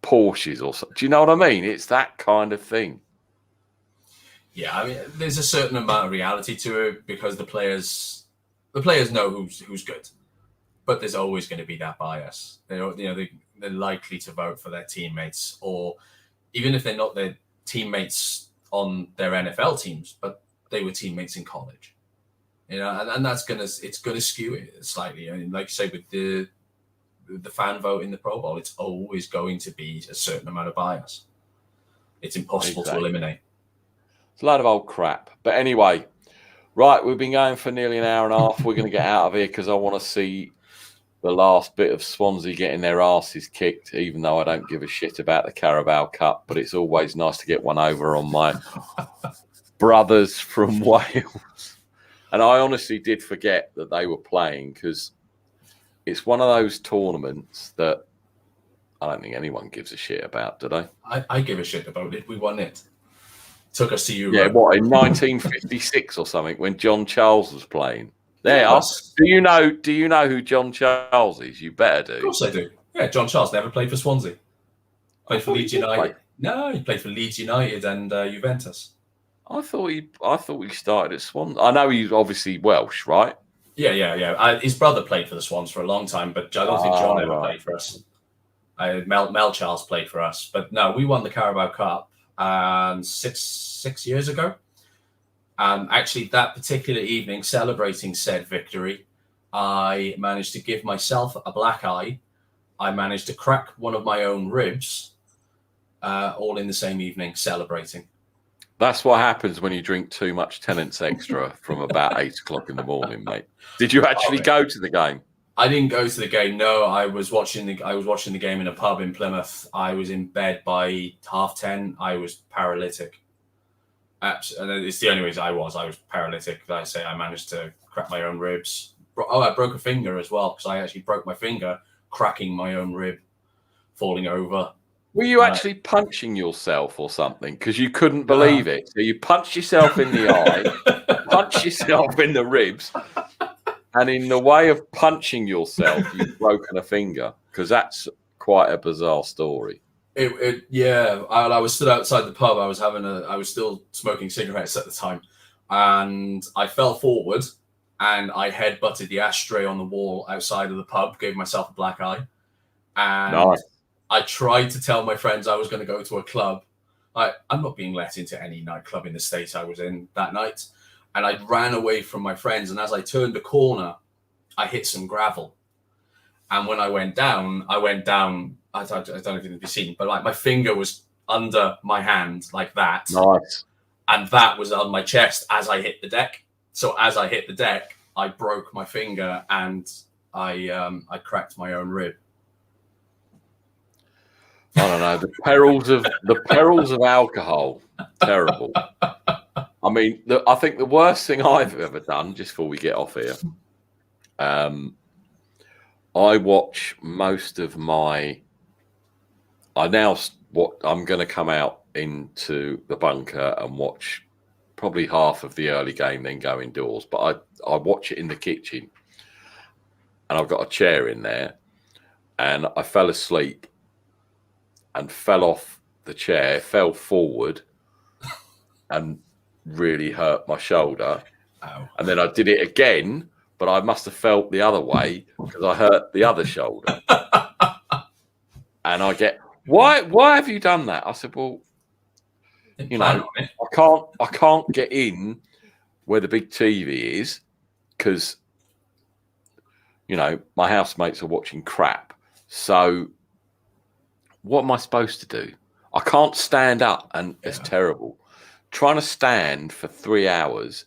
Porsches or something. Do you know what I mean? It's that kind of thing. Yeah, I mean, there's a certain amount of reality to it because the players know who's good, but there's always going to be that bias. They're likely to vote for their teammates, or even if they're not their teammates on their NFL teams, but they were teammates in college. And that's it's gonna skew it slightly. I mean, like you say, with the fan vote in the Pro Bowl, it's always going to be a certain amount of bias. It's impossible to eliminate. It's a lot of old crap. But anyway, right, we've been going for nearly an hour and a half. We're going to get out of here because I want to see the last bit of Swansea getting their asses kicked, even though I don't give a shit about the Carabao Cup. But it's always nice to get one over on my brothers from Wales. And I honestly did forget that they were playing because it's one of those tournaments that I don't think anyone gives a shit about, do they? I give a shit about it. We won it. Took us to Europe. Yeah, what, in 1956 or something when John Charles was playing? There are. Do you know who John Charles is? You better do. Of course I do. Yeah, John Charles never played for Swansea. Played for Leeds United. No, he played for Leeds United and Juventus. I thought he started at Swansea. I know he's obviously Welsh, right? Yeah. His brother played for the Swans for a long time, but I don't think John ever played for us. Mel Charles played for us, but no, we won the Carabao Cup six years ago. Actually, that particular evening, celebrating said victory, I managed to give myself a black eye. I managed to crack one of my own ribs, all in the same evening, celebrating. That's what happens when you drink too much Tennent's Extra from about 8 o'clock in the morning, mate. Did you actually go to the game? I didn't go to the game. No, I was watching the game in a pub in Plymouth. I was in bed by 10:30. I was paralytic. And it's the only reason I was paralytic. Like I say, I managed to crack my own ribs. I broke a finger as well, because I actually broke my finger cracking my own rib, falling over. Were you actually punching yourself or something? Because you couldn't believe it. So you punched yourself in the eye, punched yourself in the ribs, and in the way of punching yourself, you've broken a finger. Because that's quite a bizarre story. I was stood outside the pub. I was still smoking cigarettes at the time, and I fell forward and I headbutted the ashtray on the wall outside of the pub, gave myself a black eye. And nice. I tried to tell my friends I was going to go to a club. I'm not being let into any nightclub in the States I was in that night. And I ran away from my friends. And as I turned the corner, I hit some gravel. And when I went down, I don't know if you've seen, but like my finger was under my hand like that. Nice. And that was on my chest as I hit the deck. So as I hit the deck, I broke my finger and I cracked my own rib. I don't know, the perils of alcohol. Terrible. I mean, I think the worst thing I've ever done, just before we get off here, I watch most of I'm going to come out into the bunker and watch probably half of the early game, then go indoors. But I watch it in the kitchen, and I've got a chair in there, and I fell asleep and fell off the chair, fell forward, and really hurt my shoulder. Ow. And then I did it again, but I must have felt the other way because I hurt the other shoulder. And I get, why have you done that? I said, well, I can't get in where the big TV is because, my housemates are watching crap. So what am I supposed to do? I can't stand up, and it's terrible. Trying to stand for 3 hours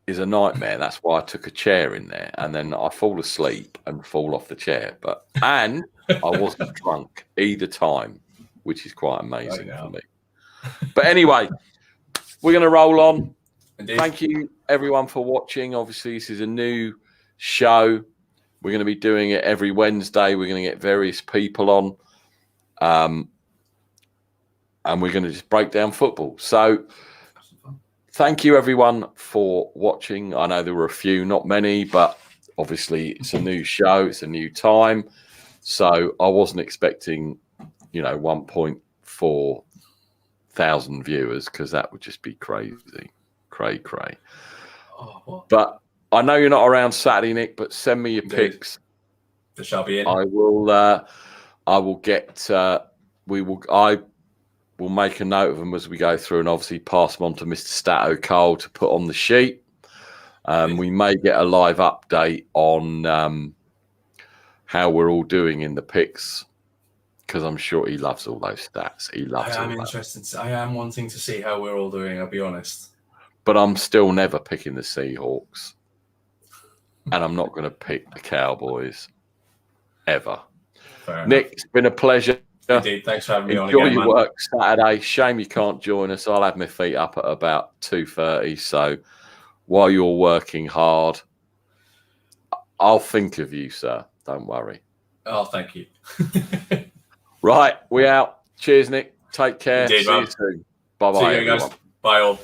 is a nightmare. That's why I took a chair in there, and then I fall asleep and fall off the chair. And I wasn't drunk either time, which is quite amazing for me. But anyway, we're going to roll on. Indeed. Thank you, everyone, for watching. Obviously, this is a new show. We're going to be doing it every Wednesday. We're going to get various people on. And we're going to just break down football. So thank you, everyone, for watching. I know there were a few, not many, but obviously it's a new show. It's a new time. So I wasn't expecting, 1.4 thousand viewers, because that would just be crazy. Cray. But I know you're not around Saturday, Nick, but send me your picks. They shall be in. I will get, we'll make a note of them as we go through, and obviously pass them on to Mr. Stato Cole to put on the sheet. We may get a live update on how we're all doing in the picks, because I'm sure he loves all those stats. He loves. I am interested. I am wanting to see how we're all doing. I'll be honest. But I'm still never picking the Seahawks, and I'm not going to pick the Cowboys ever. Nick, it's been a pleasure. Indeed, thanks for having me on again. Enjoy your work Saturday. Shame you can't join us. I'll have my feet up at about 2:30. So while you're working hard, I'll think of you, sir. Don't worry. Oh, thank you. Right, we out. Cheers, Nick. Take care. Indeed, See you soon. Bye-bye. See you guys. Bye all.